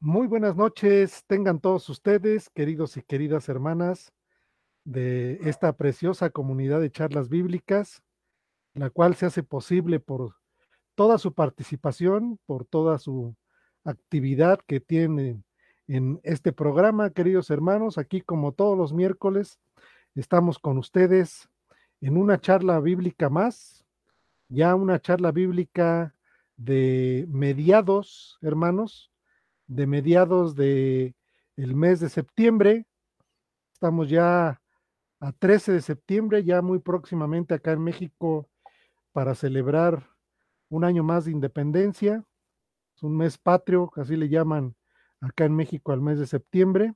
Muy buenas noches, tengan todos ustedes, queridos y queridas hermanas de esta preciosa comunidad de charlas bíblicas, la cual se hace posible por toda su participación, por toda su actividad que tienen en este programa, queridos hermanos. Aquí, como todos los miércoles, estamos con ustedes en una charla bíblica más, ya una charla bíblica de mediados, hermanos, de mediados de el mes de septiembre. Estamos ya a 13 de septiembre, ya muy próximamente acá en México, para celebrar un año más de independencia. Es un mes patrio, así le llaman acá en México al mes de septiembre.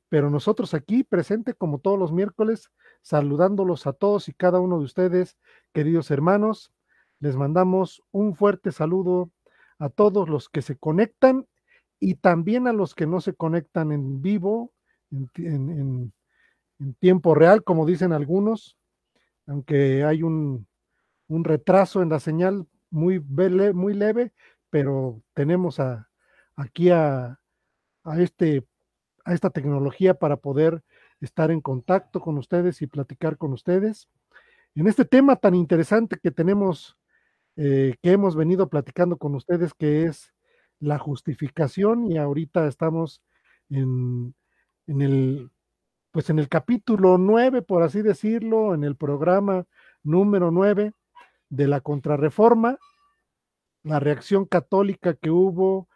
Pero nosotros aquí, presente como todos los miércoles, saludándolos a todos y cada uno de ustedes, queridos hermanos, les mandamos un fuerte saludo a todos los que se conectan y también a los que no se conectan en vivo, en tiempo real, como dicen algunos, aunque hay un retraso en la señal muy leve, pero tenemos aquí a, este, a esta tecnología para poder estar en contacto con ustedes y platicar con ustedes. En este tema tan interesante que tenemos, que hemos venido platicando con ustedes, que es la justificación, y ahorita estamos en, en el, pues en el capítulo 9, por así decirlo, en el programa número 9 de la Contrarreforma, la reacción católica que hubo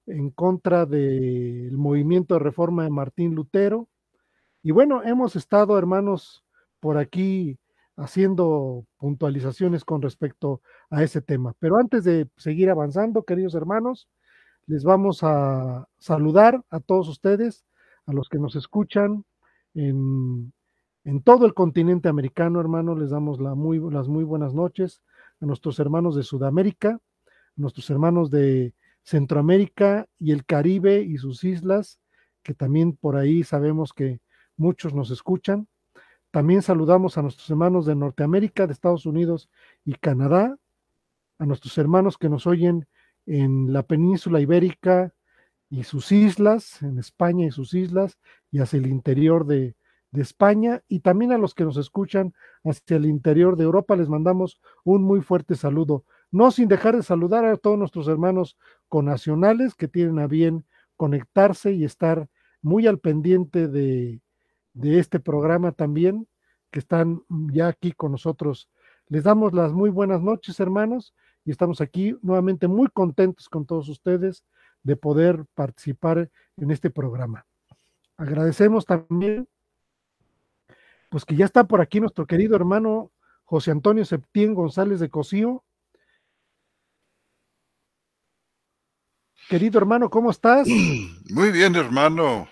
en contra del movimiento de reforma de Martín Lutero. Y bueno, hemos estado, hermanos, por aquí haciendo puntualizaciones con respecto a ese tema. Pero antes de seguir avanzando, queridos hermanos, les vamos a saludar a todos ustedes, a los que nos escuchan en, en todo el continente americano, hermanos. Les damos las muy buenas noches a nuestros hermanos de Sudamérica, a nuestros hermanos de Centroamérica y el Caribe y sus islas, que también por ahí sabemos que muchos nos escuchan. También saludamos a nuestros hermanos de Norteamérica, de Estados Unidos y Canadá, a nuestros hermanos que nos oyen en la península ibérica y sus islas, en España y sus islas, y hacia el interior de España, y también a los que nos escuchan hacia el interior de Europa, les mandamos un muy fuerte saludo. No sin dejar de saludar a todos nuestros hermanos connacionales que tienen a bien conectarse y estar muy al pendiente de este programa también, que están ya aquí con nosotros. Les damos las muy buenas noches, hermanos, y estamos aquí nuevamente muy contentos con todos ustedes de poder participar en este programa. Agradecemos también, pues que ya está por aquí nuestro querido hermano José Antonio Septién González de Cosío. Querido hermano, ¿cómo estás? Muy bien, hermano,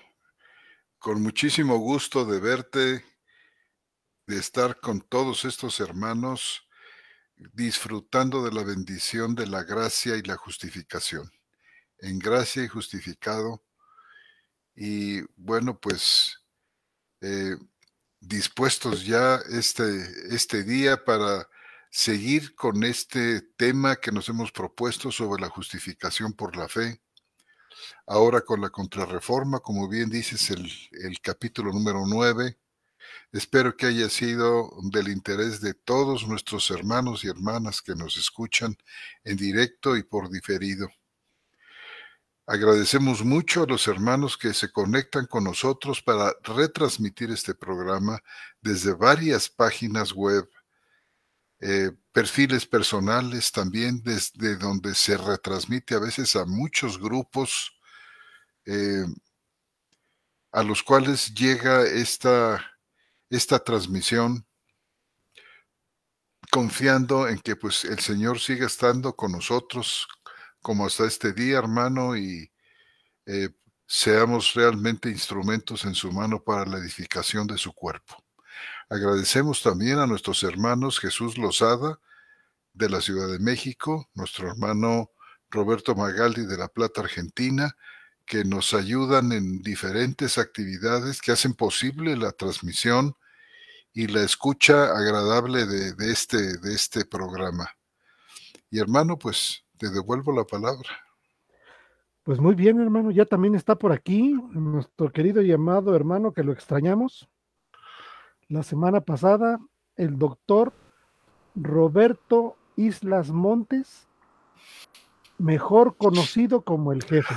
con muchísimo gusto de verte, de estar con todos estos hermanos, disfrutando de la bendición de la gracia y la justificación. En gracia y justificado. Y bueno, pues eh, dispuestos ya este día para seguir con este tema que nos hemos propuesto sobre la justificación por la fe. Ahora con la contrarreforma, como bien dices, el capítulo número 9. Espero que haya sido del interés de todos nuestros hermanos y hermanas que nos escuchan en directo y por diferido. Agradecemos mucho a los hermanos que se conectan con nosotros para retransmitir este programa desde varias páginas web, perfiles personales también, desde donde se retransmite a veces a muchos grupos eh, a los cuales llega esta transmisión, confiando en que pues el Señor siga estando con nosotros como hasta este día, hermano, y eh, seamos realmente instrumentos en su mano para la edificación de su cuerpo. Agradecemos también a nuestros hermanos Jesús Lozada de la Ciudad de México, nuestro hermano Roberto Magaldi de La Plata, Argentina, que nos ayudan en diferentes actividades que hacen posible la transmisión y la escucha agradable de este programa. Y hermano, pues te devuelvo la palabra. Pues muy bien, hermano, ya también está por aquí nuestro querido y amado hermano que lo extrañamos. La semana pasada, el doctor Roberto Islas Montes, mejor conocido como el jefe.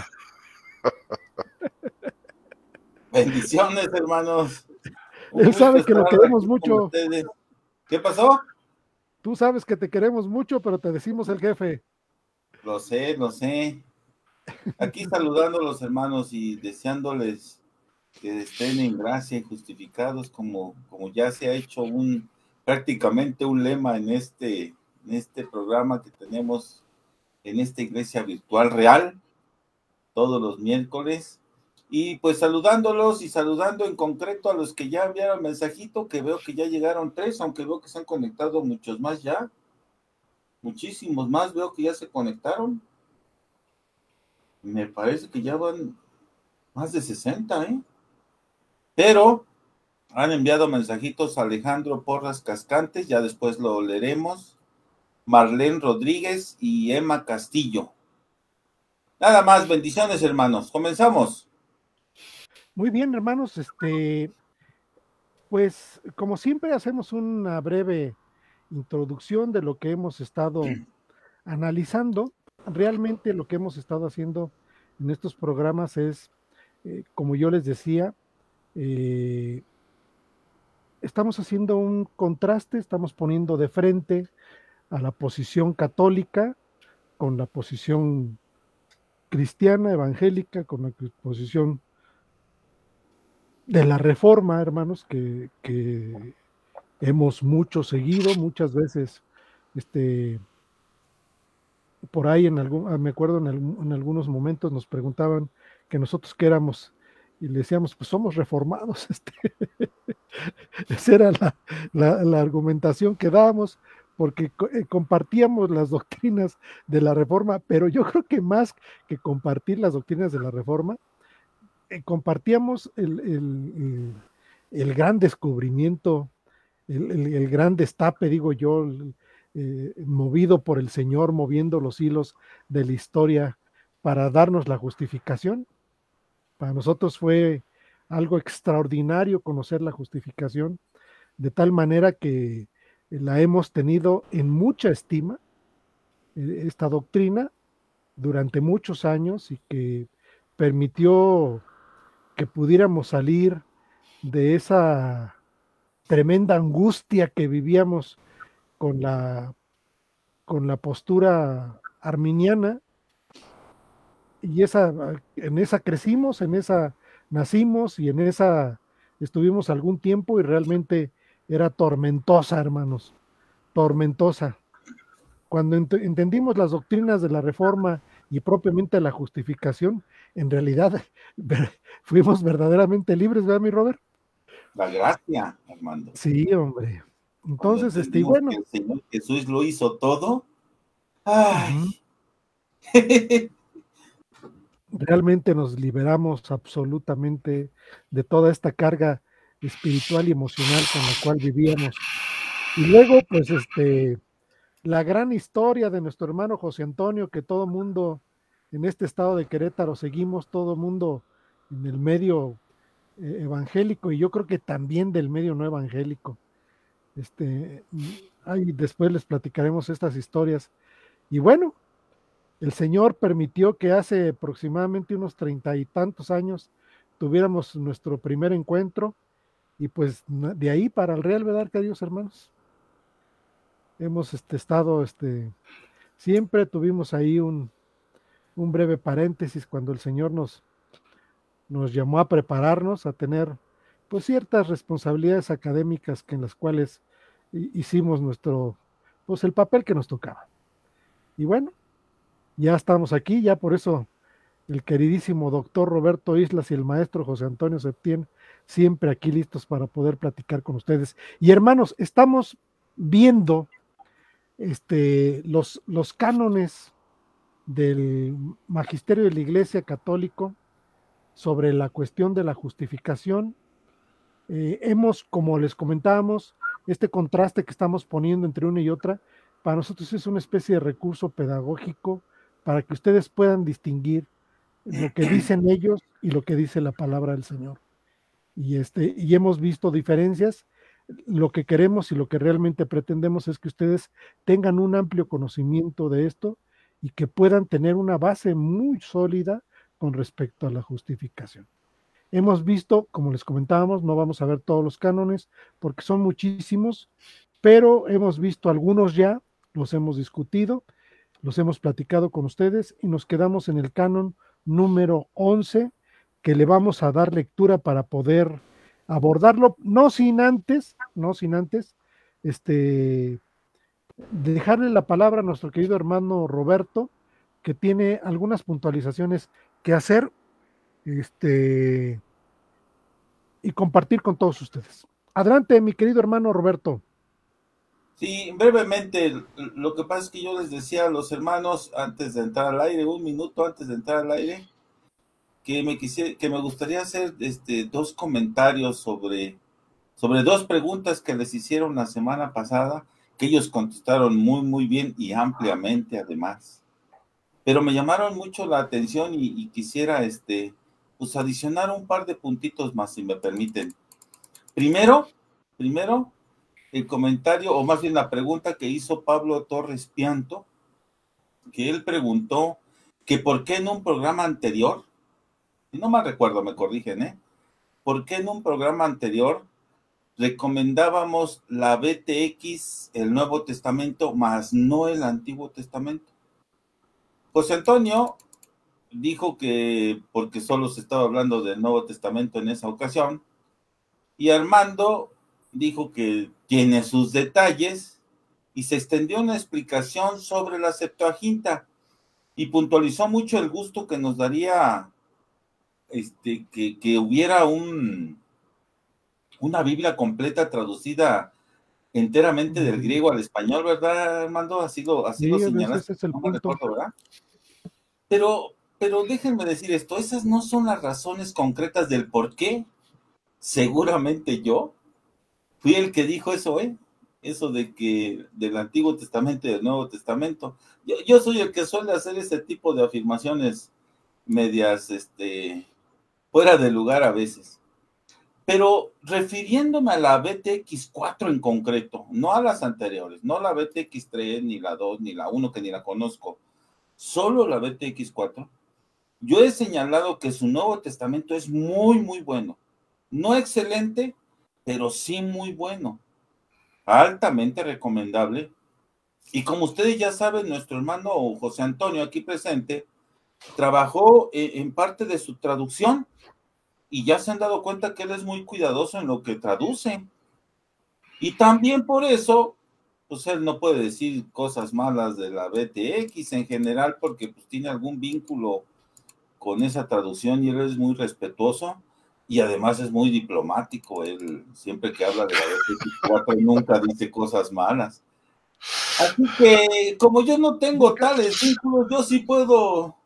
Bendiciones, hermanos. Él sabe que lo queremos mucho. ¿Qué pasó? Tú sabes que te queremos mucho, pero te decimos el jefe. Lo sé, lo sé. Aquí saludando a los hermanos y deseándoles que estén en gracia y justificados, como ya se ha hecho prácticamente un lema en este programa que tenemos en esta iglesia virtual real, todos los miércoles. Y pues saludándolos y saludando en concreto a los que ya enviaron mensajito, que veo que ya llegaron 3, aunque veo que se han conectado muchos más ya. Muchísimos más veo que ya se conectaron. Me parece que ya van más de 60, ¿eh? Pero han enviado mensajitos a Alejandro Porras Cascantes, ya después lo leeremos. Marlene Rodríguez y Emma Castillo. Nada más, bendiciones, hermanos. Comenzamos. Muy bien, hermanos, pues como siempre hacemos una breve introducción de lo que hemos estado analizando. Realmente lo que hemos estado haciendo en estos programas es, como yo les decía, estamos haciendo un contraste, estamos poniendo de frente a la posición católica con la posición cristiana, evangélica, con la posición de la Reforma, hermanos, que hemos mucho seguido, muchas veces, por ahí me acuerdo en algunos momentos nos preguntaban que nosotros qué éramos, y le decíamos, pues somos reformados, esa era la argumentación que dábamos, porque compartíamos las doctrinas de la Reforma, pero yo creo que más que compartir las doctrinas de la Reforma, compartíamos el gran descubrimiento, el gran destape, digo yo, movido por el Señor, moviendo los hilos de la historia para darnos la justificación. Para nosotros fue algo extraordinario conocer la justificación, de tal manera que la hemos tenido en mucha estima, esta doctrina, durante muchos años, y que permitió que pudiéramos salir de esa tremenda angustia que vivíamos con la postura arminiana, y en esa crecimos, en esa nacimos y en esa estuvimos algún tiempo, y realmente era tormentosa, hermanos, tormentosa. Cuando entendimos las doctrinas de la Reforma y propiamente la justificación, en realidad fuimos verdaderamente libres, ¿verdad, mi Robert? La gracia, Armando. Sí, hombre. Entonces, bueno. Que el Señor Jesús lo hizo todo. Ay. Realmente nos liberamos absolutamente de toda esta carga espiritual y emocional con la cual vivíamos. Y luego, pues, la gran historia de nuestro hermano José Antonio, que todo mundo en este estado de Querétaro seguimos, todo mundo en el medio evangélico, y yo creo que también del medio no evangélico. Ahí después les platicaremos estas historias. Y bueno, el Señor permitió que hace aproximadamente unos 30 y tantos años tuviéramos nuestro primer encuentro, y pues de ahí para el Real, ¿verdad, queridos hermanos? Hemos estado, siempre tuvimos ahí un breve paréntesis cuando el Señor nos llamó a prepararnos, a tener pues ciertas responsabilidades académicas en las cuales hicimos pues el papel que nos tocaba. Y bueno, ya estamos aquí, ya por eso el queridísimo doctor Roberto Islas y el maestro José Antonio Septién, siempre aquí listos para poder platicar con ustedes. Y hermanos, estamos viendo los cánones del magisterio de la Iglesia Católico sobre la cuestión de la justificación. Como les comentábamos, este contraste que estamos poniendo entre una y otra, para nosotros es una especie de recurso pedagógico para que ustedes puedan distinguir lo que dicen ellos y lo que dice la palabra del Señor. Y hemos visto diferencias. Lo que queremos y lo que realmente pretendemos es que ustedes tengan un amplio conocimiento de esto y que puedan tener una base muy sólida con respecto a la justificación. Hemos visto, como les comentábamos, no vamos a ver todos los cánones porque son muchísimos, pero hemos visto algunos ya, los hemos discutido, los hemos platicado con ustedes y nos quedamos en el canon número 11, que le vamos a dar lectura para poder abordarlo, no sin antes, dejarle la palabra a nuestro querido hermano Roberto, que tiene algunas puntualizaciones que hacer, y compartir con todos ustedes. Adelante, mi querido hermano Roberto. Sí, brevemente, lo que pasa es que yo les decía a los hermanos antes de entrar al aire, un minuto antes de entrar al aire, que me gustaría hacer dos comentarios sobre dos preguntas que les hicieron la semana pasada, que ellos contestaron muy bien y ampliamente además. Pero me llamaron mucho la atención y quisiera pues adicionar un par de puntitos más, si me permiten. Primero, el comentario, o más bien la pregunta que hizo Pablo Torres Pianto, que él preguntó que por qué en un programa anterior, y no me recuerdo, me corrigen, ¿por qué en un programa anterior recomendábamos la BTX, el Nuevo Testamento, más no el Antiguo Testamento? José Antonio dijo que porque solo se estaba hablando del Nuevo Testamento en esa ocasión, y Armando dijo que tiene sus detalles y se extendió una explicación sobre la Septuaginta y puntualizó mucho el gusto que nos daría que hubiera una Biblia completa traducida enteramente del griego al español, ¿verdad, Armando? Así lo señalaste, ese es el no me punto. recuerdo, ¿verdad? Pero déjenme decir esto, esas no son las razones concretas del por qué. Seguramente yo fui el que dijo eso, eso de que del Antiguo Testamento y del Nuevo Testamento. Yo soy el que suele hacer ese tipo de afirmaciones medias, fuera de lugar a veces. Pero refiriéndome a la BTX4 en concreto, no a las anteriores, no la BTX3, ni la 2, ni la 1, que ni la conozco, solo la BTX4, yo he señalado que su Nuevo Testamento es muy bueno. No excelente, pero sí muy bueno. Altamente recomendable. Y como ustedes ya saben, nuestro hermano José Antonio, aquí presente, trabajó en parte de su traducción y ya se han dado cuenta que él es muy cuidadoso en lo que traduce. Y también por eso, pues él no puede decir cosas malas de la BTX en general porque pues tiene algún vínculo con esa traducción y él es muy respetuoso y además es muy diplomático. Él siempre que habla de la BTX4 nunca dice cosas malas. Así que como yo no tengo tales vínculos, yo sí puedo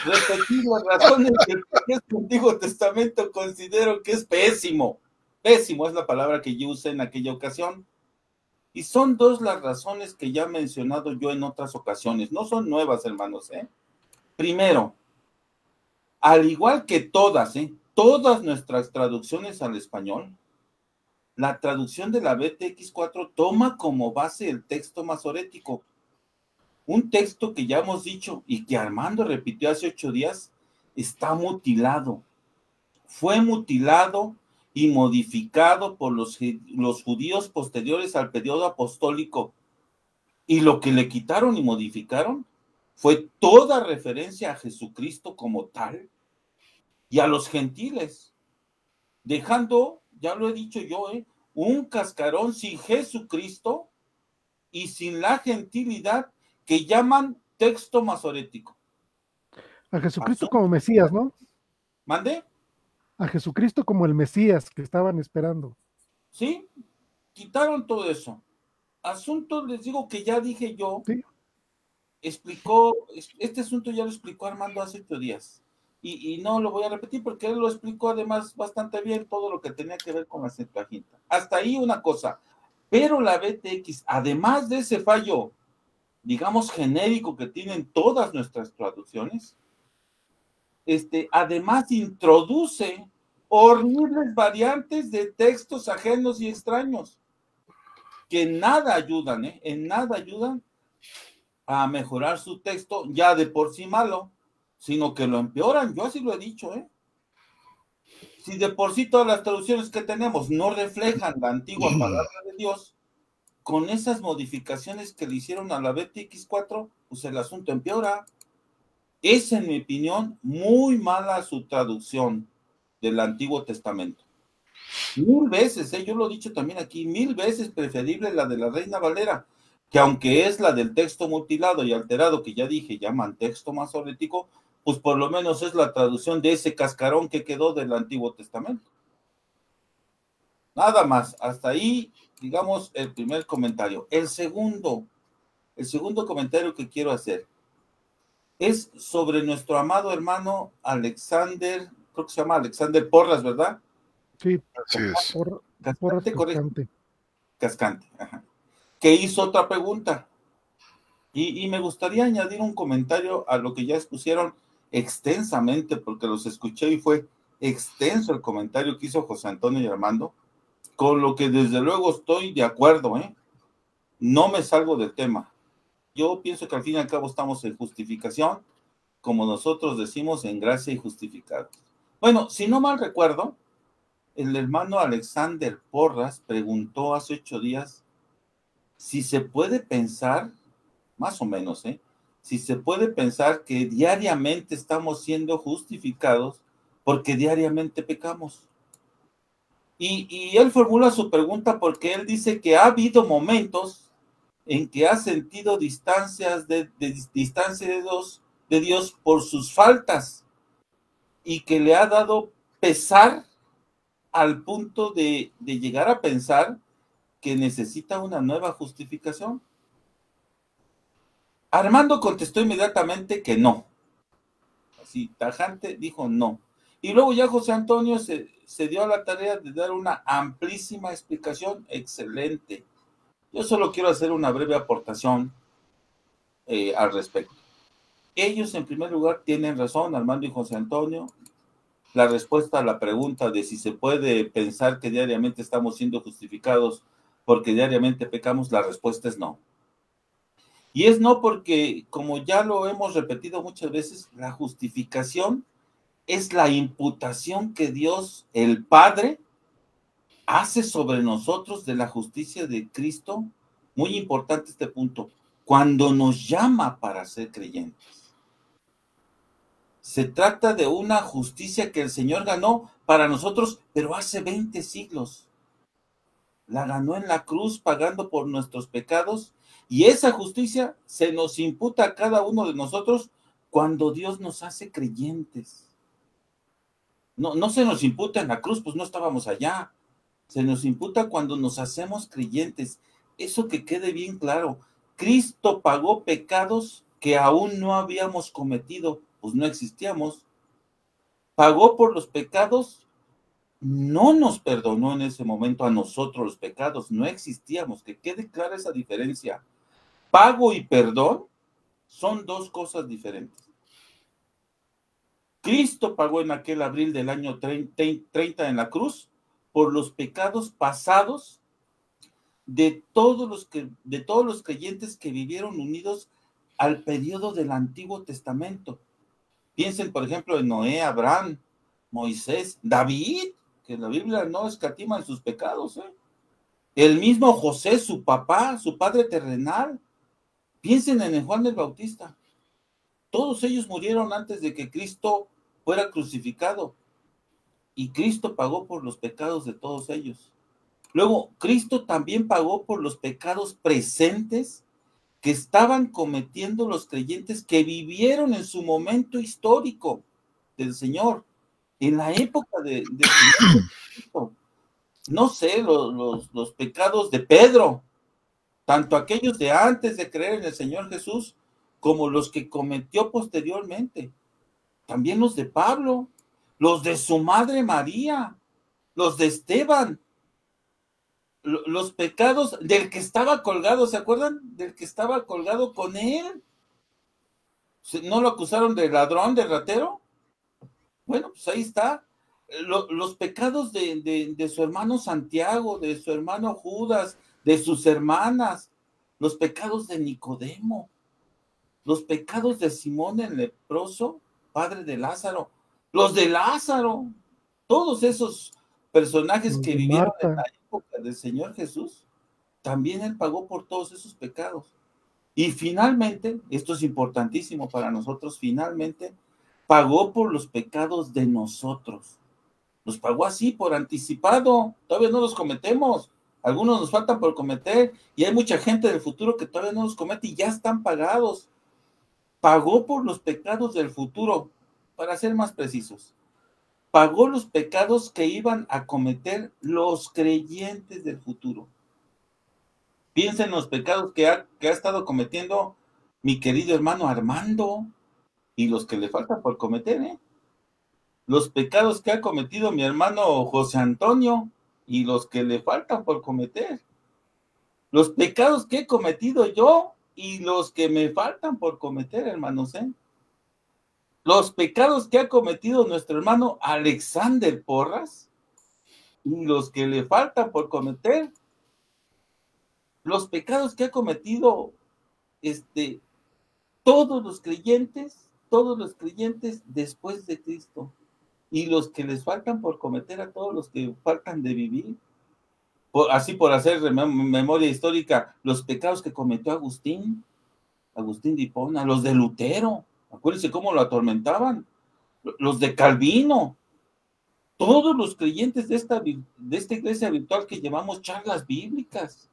repetir las razones de por qué este Antiguo Testamento considero que es pésimo. Pésimo es la palabra que yo usé en aquella ocasión. Y son dos las razones que ya he mencionado yo en otras ocasiones. No son nuevas, hermanos, Primero, al igual que todas nuestras traducciones al español, la traducción de la BTX4 toma como base el texto masorético. Un texto que ya hemos dicho y que Armando repitió hace 8 días, está mutilado. Fue mutilado y modificado por los judíos posteriores al periodo apostólico. Y lo que le quitaron y modificaron fue toda referencia a Jesucristo como tal y a los gentiles, dejando, ya lo he dicho yo, un cascarón sin Jesucristo y sin la gentilidad que llaman texto masorético. A Jesucristo como Mesías, ¿no? ¿Mande? A Jesucristo como el Mesías que estaban esperando. Sí, quitaron todo eso. Asunto, les digo que ya dije yo, ¿sí? Este asunto ya lo explicó Armando hace 8 días. Y no lo voy a repetir porque él lo explicó además bastante bien todo lo que tenía que ver con la Septuaginta. Hasta ahí una cosa. Pero la BTX, además de ese fallo, digamos, genérico que tienen todas nuestras traducciones, además introduce horribles variantes de textos ajenos y extraños, que en nada ayudan, en nada ayudan a mejorar su texto ya de por sí malo, sino que lo empeoran. Yo así lo he dicho, Si de por sí todas las traducciones que tenemos no reflejan la antigua palabra de Dios, con esas modificaciones que le hicieron a la BTX4, pues el asunto empeora. Es, en mi opinión, muy mala su traducción del Antiguo Testamento. 1000 veces, yo lo he dicho también aquí, 1000 veces preferible la de la Reina Valera, que aunque es la del texto mutilado y alterado, que ya dije, llaman texto masorético, pues por lo menos es la traducción de ese cascarón que quedó del Antiguo Testamento. Nada más, hasta ahí, digamos, el primer comentario. El segundo comentario que quiero hacer es sobre nuestro amado hermano Alexander, creo que se llama Alexander Porras, ¿verdad? Sí, así es. Porras Cascante. Cascante, ajá. Que hizo otra pregunta. Y me gustaría añadir un comentario a lo que ya expusieron extensamente, porque los escuché y fue extenso el comentario que hizo José Antonio y Armando, con lo que desde luego estoy de acuerdo, No me salgo del tema. Yo pienso que al fin y al cabo estamos en justificación, como nosotros decimos, en gracia y justificados. Bueno, si no mal recuerdo, el hermano Alexander Porras preguntó hace 8 días si se puede pensar, más o menos, si se puede pensar que diariamente estamos siendo justificados porque diariamente pecamos. Y él formula su pregunta porque él dice que ha habido momentos en que ha sentido distancia de Dios por sus faltas y que le ha dado pesar al punto de llegar a pensar que necesita una nueva justificación. Armando contestó inmediatamente que no. Así, tajante, dijo no. Y luego ya José Antonio se dio a la tarea de dar una amplísima explicación, excelente. Yo solo quiero hacer una breve aportación al respecto. Ellos, en primer lugar, tienen razón, Armando y José Antonio. La respuesta a la pregunta de si se puede pensar que diariamente estamos siendo justificados porque diariamente pecamos, la respuesta es no. Y es no porque, como ya lo hemos repetido muchas veces, la justificación es la imputación que Dios, el Padre, hace sobre nosotros de la justicia de Cristo. Muy importante este punto, cuando nos llama para ser creyentes. Se trata de una justicia que el Señor ganó para nosotros, pero hace 20 siglos. La ganó en la cruz pagando por nuestros pecados, y esa justicia se nos imputa a cada uno de nosotros cuando Dios nos hace creyentes. No se nos imputa en la cruz, pues no estábamos allá. Se nos imputa cuando nos hacemos creyentes. Eso que quede bien claro. Cristo pagó pecados que aún no habíamos cometido, pues no existíamos. Pagó por los pecados, no nos perdonó en ese momento a nosotros los pecados, no existíamos. Que quede clara esa diferencia. Pago y perdón son dos cosas diferentes. Cristo pagó en aquel abril del año 30 en la cruz por los pecados pasados de todos los creyentes que vivieron unidos al periodo del Antiguo Testamento. Piensen, por ejemplo, en Noé, Abraham, Moisés, David, que la Biblia no escatima en sus pecados, El mismo José, su papá, su padre terrenal. Piensen en Juan el Bautista. Todos ellos murieron antes de que Cristo fuera crucificado. Y Cristo pagó por los pecados de todos ellos. Luego, Cristo también pagó por los pecados presentes que estaban cometiendo los creyentes que vivieron en su momento histórico del Señor, en la época de Cristo. No sé, los pecados de Pedro, tanto aquellos de antes de creer en el Señor Jesús, como los que cometió posteriormente. También los de Pablo, los de su madre María, los de Esteban, los pecados del que estaba colgado, ¿se acuerdan? Del que estaba colgado con él. ¿No lo acusaron de ladrón, de ratero? Bueno, pues ahí está. Los pecados de su hermano Santiago, de su hermano Judas, de sus hermanas, los pecados de Nicodemo, los pecados de Simón el leproso, padre de Lázaro, los de Lázaro, todos esos personajes Los que de vivieron en la Marta. época del Señor Jesús, también Él pagó por todos esos pecados. Y finalmente, esto es importantísimo para nosotros, finalmente pagó por los pecados de nosotros. Los pagó así, por anticipado. Todavía no los cometemos. Algunos nos faltan por cometer y hay mucha gente del futuro que todavía no los comete y ya están pagados. Pagó por los pecados del futuro, para ser más precisos. Pagó los pecados que iban a cometer los creyentes del futuro. Piensa en los pecados que ha estado cometiendo mi querido hermano Armando y los que le faltan por cometer, ¿eh? Los pecados que ha cometido mi hermano José Antonio y los que le faltan por cometer. Los pecados que he cometido yo y los que me faltan por cometer, hermanos, ¿eh? Los pecados que ha cometido nuestro hermano Alexander Porras y los que le faltan por cometer. Los pecados que ha cometido todos los creyentes después de Cristo y los que les faltan por cometer, a todos los que faltan de vivir, así por hacer memoria histórica, los pecados que cometió Agustín de Hipona, los de Lutero, acuérdense cómo lo atormentaban, los de Calvino, todos los creyentes de esta iglesia virtual que llamamos charlas bíblicas,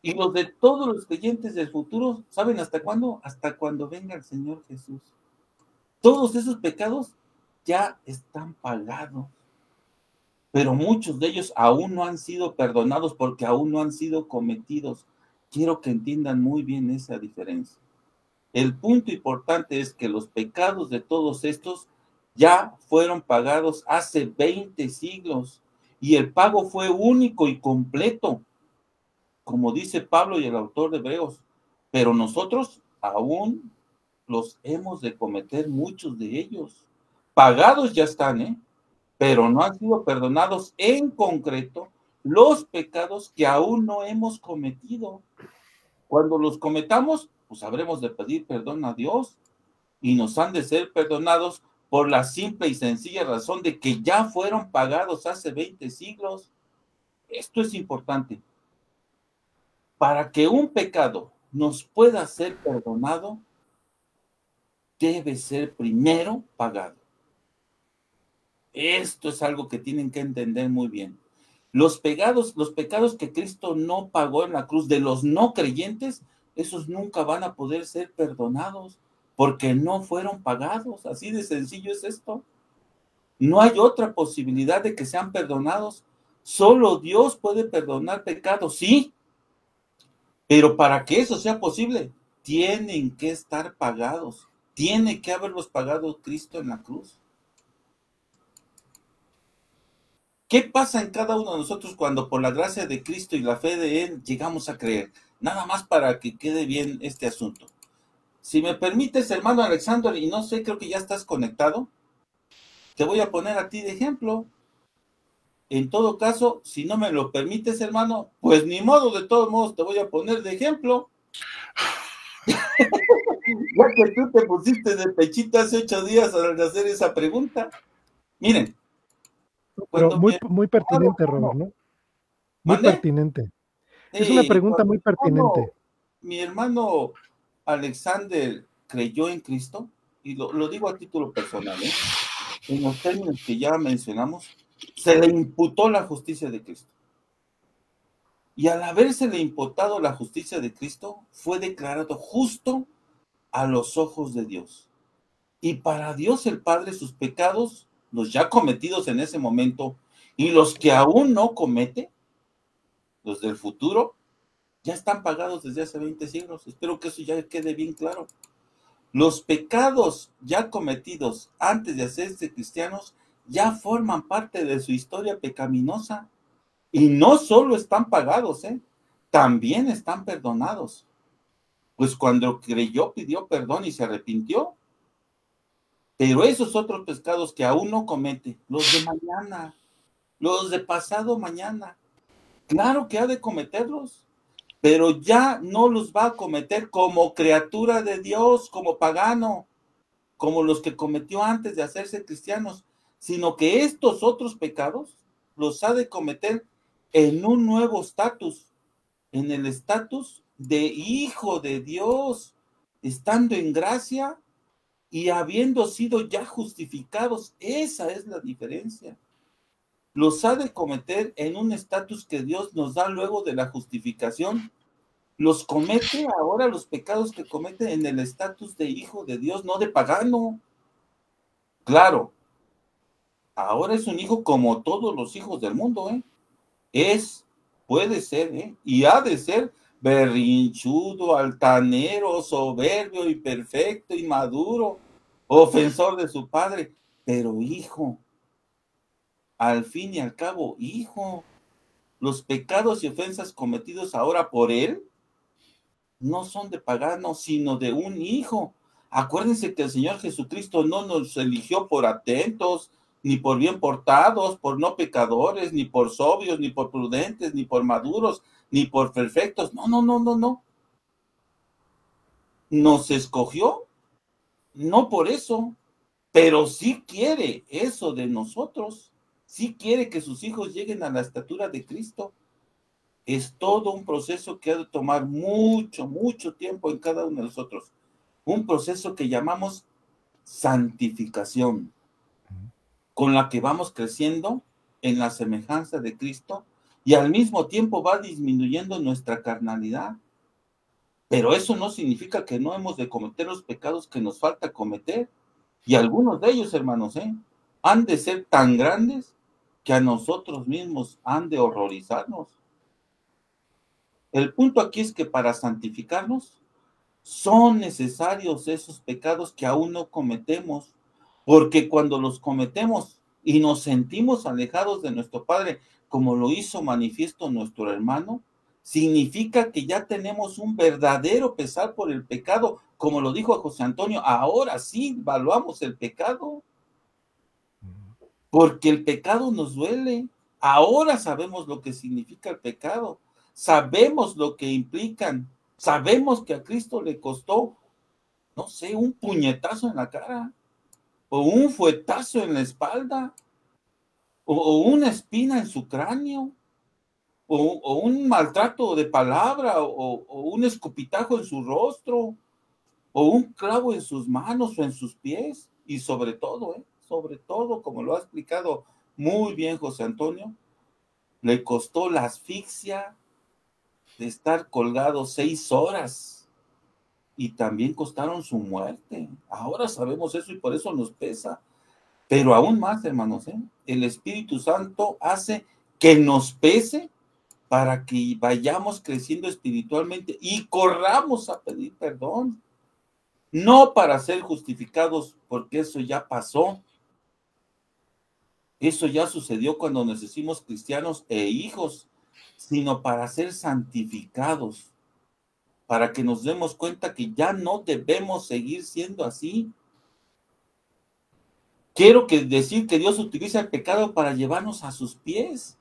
y los de todos los creyentes del futuro, ¿saben hasta cuándo? Hasta cuando venga el Señor Jesús. Todos esos pecados ya están pagados, pero muchos de ellos aún no han sido perdonados porque aún no han sido cometidos. Quiero que entiendan muy bien esa diferencia. El punto importante es que los pecados de todos estos ya fueron pagados hace 20 siglos y el pago fue único y completo, como dice Pablo y el autor de Hebreos, pero nosotros aún los hemos de cometer, muchos de ellos. Pagados ya están, pero no han sido perdonados en concreto los pecados que aún no hemos cometido. Cuando los cometamos, pues habremos de pedir perdón a Dios y nos han de ser perdonados por la simple y sencilla razón de que ya fueron pagados hace 20 siglos. Esto es importante. Para que un pecado nos pueda ser perdonado, debe ser primero pagado. Esto es algo que tienen que entender muy bien. Los pecados que Cristo no pagó en la cruz de los no creyentes, esos nunca van a poder ser perdonados porque no fueron pagados. Así de sencillo es esto. No hay otra posibilidad de que sean perdonados. Solo Dios puede perdonar pecados, sí, pero para que eso sea posible, tienen que estar pagados. Tiene que haberlos pagado Cristo en la cruz. ¿Qué pasa en cada uno de nosotros cuando por la gracia de Cristo y la fe de Él llegamos a creer? Nada más para que quede bien este asunto. Si me permites, hermano Alexander, y no sé, creo que ya estás conectado, te voy a poner a ti de ejemplo. En todo caso, si no me lo permites, hermano, pues ni modo, de todos modos te voy a poner de ejemplo. Ya que tú te pusiste de pechito hace 8 días al hacer esa pregunta. Miren. Pero muy pertinente, Robert, ¿no? Muy pertinente. Es una pregunta muy pertinente. Mi hermano Alexander creyó en Cristo, y lo digo a título personal, en los términos que ya mencionamos, se le imputó la justicia de Cristo. Y al habérsele imputado la justicia de Cristo, fue declarado justo a los ojos de Dios. Y para Dios el Padre, sus pecados, los ya cometidos en ese momento, y los que aún no comete, los del futuro, ya están pagados desde hace 20 siglos. Espero que eso ya quede bien claro. Los pecados ya cometidos antes de hacerse cristianos ya forman parte de su historia pecaminosa. Y no solo están pagados, también están perdonados. Pues cuando creyó, pidió perdón y se arrepintió, Pero esos otros pecados que aún no comete, los de mañana, los de pasado mañana, claro que ha de cometerlos, pero ya no los va a cometer como criatura de Dios, como pagano, como los que cometió antes de hacerse cristianos, sino que estos otros pecados los ha de cometer en un nuevo estatus, en el estatus de hijo de Dios, estando en gracia y habiendo sido ya justificados. Esa es la diferencia. Los ha de cometer en un estatus que Dios nos da luego de la justificación. Los comete ahora, los pecados que comete, en el estatus de hijo de Dios, no de pagano. Claro, ahora es un hijo como todos los hijos del mundo, ¿eh? Puede ser, ¿eh? Y ha de ser berrinchudo, altanero, soberbio, imperfecto, inmaduro, ofensor de su padre, pero hijo, al fin y al cabo, hijo. Los pecados y ofensas cometidos ahora por él no son de pagano, sino de un hijo. Acuérdense que el Señor Jesucristo no nos eligió por atentos, ni por bien portados, por no pecadores, ni por sobrios, ni por prudentes, ni por maduros, ni por perfectos. No, no, no, no, no. Nos escogió, no por eso, pero sí quiere eso de nosotros. Sí quiere que sus hijos lleguen a la estatura de Cristo. Es todo un proceso que ha de tomar mucho, mucho tiempo en cada uno de nosotros. Un proceso que llamamos santificación, con la que vamos creciendo en la semejanza de Cristo y al mismo tiempo va disminuyendo nuestra carnalidad. Pero eso no significa que no hemos de cometer los pecados que nos falta cometer. Y algunos de ellos, hermanos, han de ser tan grandes que a nosotros mismos han de horrorizarnos. El punto aquí es que para santificarnos son necesarios esos pecados que aún no cometemos, porque cuando los cometemos y nos sentimos alejados de nuestro Padre, como lo hizo manifiesto nuestro hermano, significa que ya tenemos un verdadero pesar por el pecado, como lo dijo a José Antonio, ahora sí evaluamos el pecado, porque el pecado nos duele, ahora sabemos lo que significa el pecado, sabemos lo que implican, sabemos que a Cristo le costó, no sé, un puñetazo en la cara, o un fuetazo en la espalda, o una espina en su cráneo, o un maltrato de palabra, o un escupitajo en su rostro, o un clavo en sus manos o en sus pies, y sobre todo, como lo ha explicado muy bien José Antonio, le costó la asfixia de estar colgado 6 horas, y también costaron su muerte. Ahora sabemos eso y por eso nos pesa. Pero aún más, hermanos, el Espíritu Santo hace que nos pese para que vayamos creciendo espiritualmente y corramos a pedir perdón. No para ser justificados, porque eso ya pasó. Eso ya sucedió cuando nos hicimos cristianos e hijos, sino para ser santificados, para que nos demos cuenta que ya no debemos seguir siendo así. Quiero decir que Dios utiliza el pecado para llevarnos a sus pies,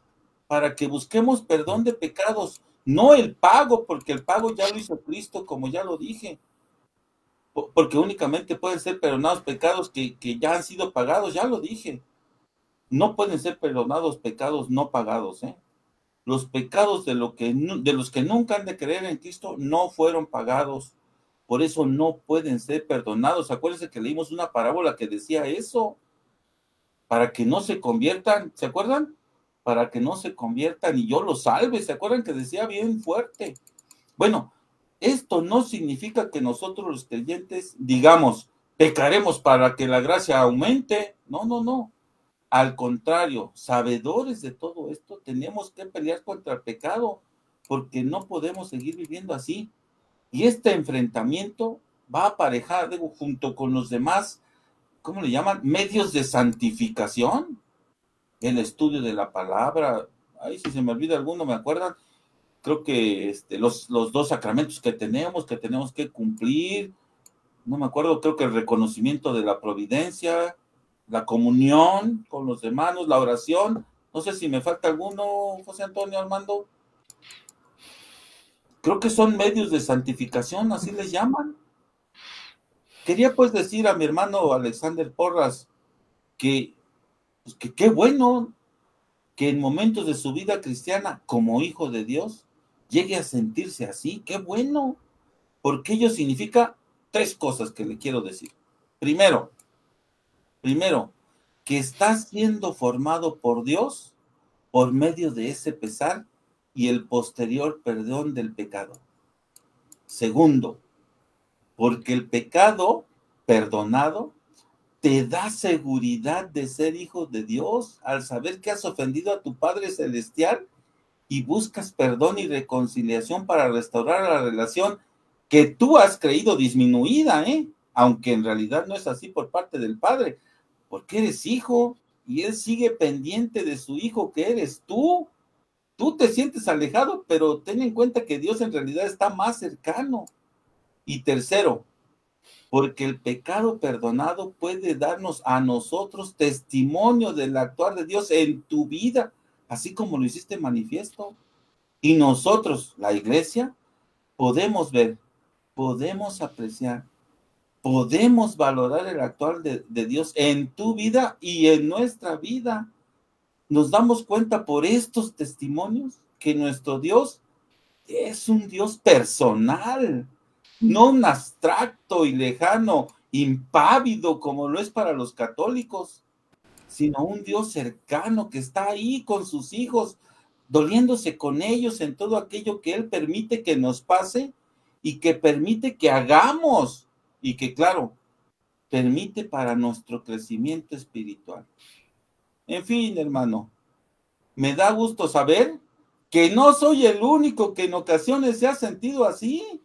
para que busquemos perdón de pecados, no el pago, porque el pago ya lo hizo Cristo, como ya lo dije, porque únicamente pueden ser perdonados pecados que ya han sido pagados, ya lo dije. No pueden ser perdonados pecados no pagados, Los pecados de los que nunca han de creer en Cristo no fueron pagados, por eso no pueden ser perdonados. Acuérdense que leímos una parábola que decía eso, para que no se conviertan, ¿se acuerdan? Para que no se conviertan y yo los salve, ¿se acuerdan que decía bien fuerte? Bueno, esto no significa que nosotros los creyentes digamos, pecaremos para que la gracia aumente. No, no, no. Al contrario, sabedores de todo esto, tenemos que pelear contra el pecado, porque no podemos seguir viviendo así. Y este enfrentamiento va aparejado junto con los demás, ¿cómo le llaman? Medios de santificación, el estudio de la palabra. Ay, si se me olvida alguno, ¿me acuerdan? Creo que los 2 sacramentos que tenemos que cumplir, no me acuerdo, creo que el reconocimiento de la providencia, la comunión con los hermanos, la oración. No sé si me falta alguno, José Antonio, Armando. Creo que son medios de santificación, así les llaman. Quería pues decir a mi hermano Alexander Porras que qué bueno que en momentos de su vida cristiana, como hijo de Dios, llegue a sentirse así. Qué bueno, porque ello significa 3 cosas que le quiero decir. Primero, que está siendo formado por Dios por medio de ese pesar y el posterior perdón del pecado. Segundo, porque el pecado perdonado te da seguridad de ser hijo de Dios al saber que has ofendido a tu Padre Celestial y buscas perdón y reconciliación para restaurar la relación que tú has creído disminuida, aunque en realidad no es así por parte del Padre, porque eres hijo y Él sigue pendiente de su hijo que eres tú. Tú te sientes alejado, pero ten en cuenta que Dios en realidad está más cercano. Y tercero, porque el pecado perdonado puede darnos a nosotros testimonio del actuar de Dios en tu vida, así como lo hiciste manifiesto. Y nosotros, la iglesia, podemos ver, podemos apreciar, podemos valorar el actuar de Dios en tu vida y en nuestra vida. Nos damos cuenta por estos testimonios que nuestro Dios es un Dios personal, no un abstracto y lejano, impávido como lo es para los católicos, sino un Dios cercano que está ahí con sus hijos, doliéndose con ellos en todo aquello que Él permite que nos pase y que permite que hagamos y que, claro, permite para nuestro crecimiento espiritual. En fin, hermano, me da gusto saber que no soy el único que en ocasiones se ha sentido así.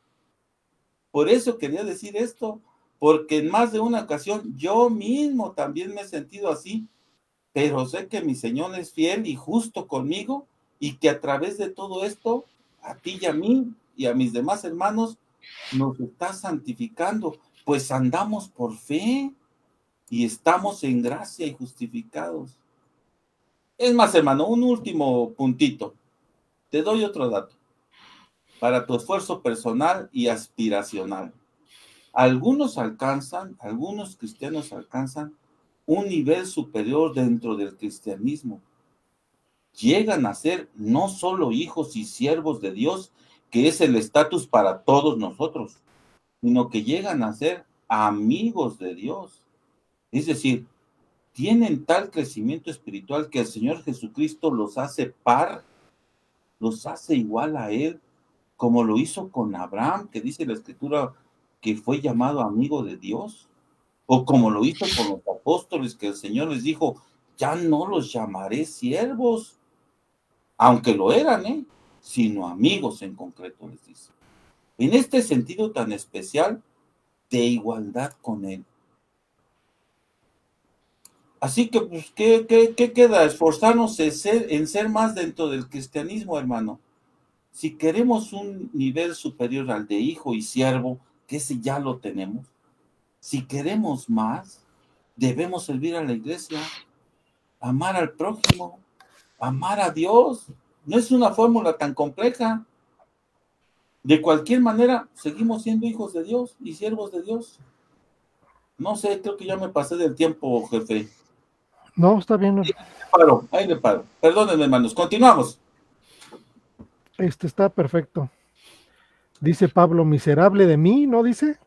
Por eso quería decir esto, porque en más de una ocasión yo mismo también me he sentido así, pero sé que mi Señor es fiel y justo conmigo y que a través de todo esto, a ti y a mí y a mis demás hermanos, nos está santificando, pues andamos por fe y estamos en gracia y justificados. Es más, hermano, un último puntito. Te doy otro dato para tu esfuerzo personal y aspiracional. Algunos cristianos alcanzan un nivel superior dentro del cristianismo. Llegan a ser no solo hijos y siervos de Dios, que es el estatus para todos nosotros, sino que llegan a ser amigos de Dios. Es decir, tienen tal crecimiento espiritual que el Señor Jesucristo los hace los hace igual a Él, como lo hizo con Abraham, que dice la Escritura que fue llamado amigo de Dios, o como lo hizo con los apóstoles, que el Señor les dijo, ya no los llamaré siervos, aunque lo eran, sino amigos en concreto, les dice. En este sentido tan especial de igualdad con Él. Así que, pues, ¿qué queda? Esforzarnos en ser más dentro del cristianismo, hermano. Si queremos un nivel superior al de hijo y siervo, que ese ya lo tenemos, si queremos más, debemos servir a la iglesia, amar al prójimo, amar a Dios. No es una fórmula tan compleja. De cualquier manera, seguimos siendo hijos de Dios y siervos de Dios. No sé, creo que ya me pasé del tiempo, jefe. No, está bien. Ahí le paro. Perdónenme, hermanos. Continuamos. Está perfecto. Dice Pablo, miserable de mí, ¿no dice?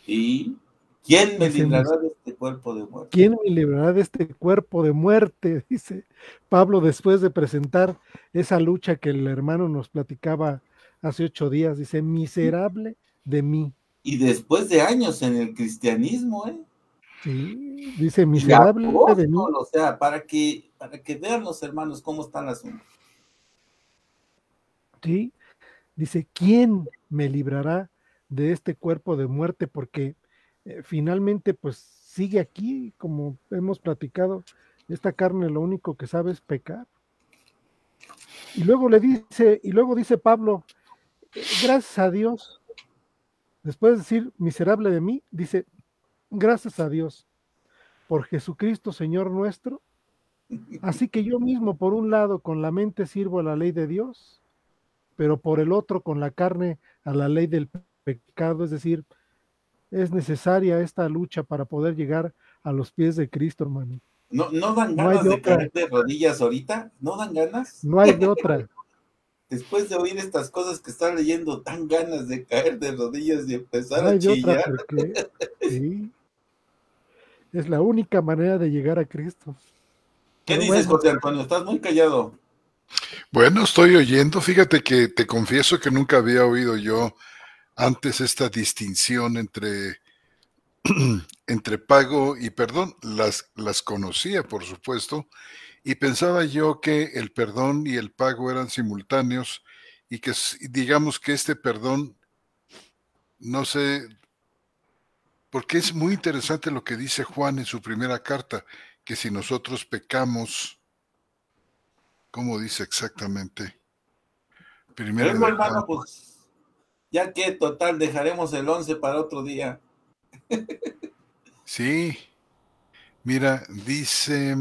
¿Y quién me librará de este cuerpo de muerte? ¿Quién me librará de este cuerpo de muerte? Dice Pablo después de presentar esa lucha que el hermano nos platicaba hace 8 días. Dice, miserable de mí. Y después de años en el cristianismo, Sí, dice, miserable de mí. O sea, para que vean los hermanos cómo están las asunto. Sí, dice, ¿quién me librará de este cuerpo de muerte? Porque finalmente, pues sigue aquí, como hemos platicado, esta carne lo único que sabe es pecar. Y luego dice Pablo, gracias a Dios, Después de decir miserable de mí, dice, gracias a Dios por Jesucristo, Señor nuestro. Así que yo mismo, por un lado, con la mente sirvo a la ley de Dios, pero por el otro, con la carne, a la ley del pecado. Es decir, es necesaria esta lucha para poder llegar a los pies de Cristo, hermano. ¿No dan No hay ganas de de otra, caer de rodillas ahorita? ¿No dan ganas? no hay de otra. Después de oír estas cosas que están leyendo, dan ganas de caer de rodillas y empezar No a hay de otra chillar. porque sí, es la única manera de llegar a Cristo. ¿Qué Pero dices, bueno, José Antonio? Estás muy callado. Bueno, estoy oyendo. Fíjate que te confieso que nunca había oído yo antes esta distinción entre, entre pago y perdón. Las conocía, por supuesto, y pensaba yo que el perdón y el pago eran simultáneos y que digamos que este perdón, no sé, porque es muy interesante lo que dice Juan en su primera carta, que si nosotros pecamos, ¿cómo dice exactamente? Primera Pero de Juan. hermano, pues, ya que total, dejaremos el 11 para otro día. Sí, mira, dice,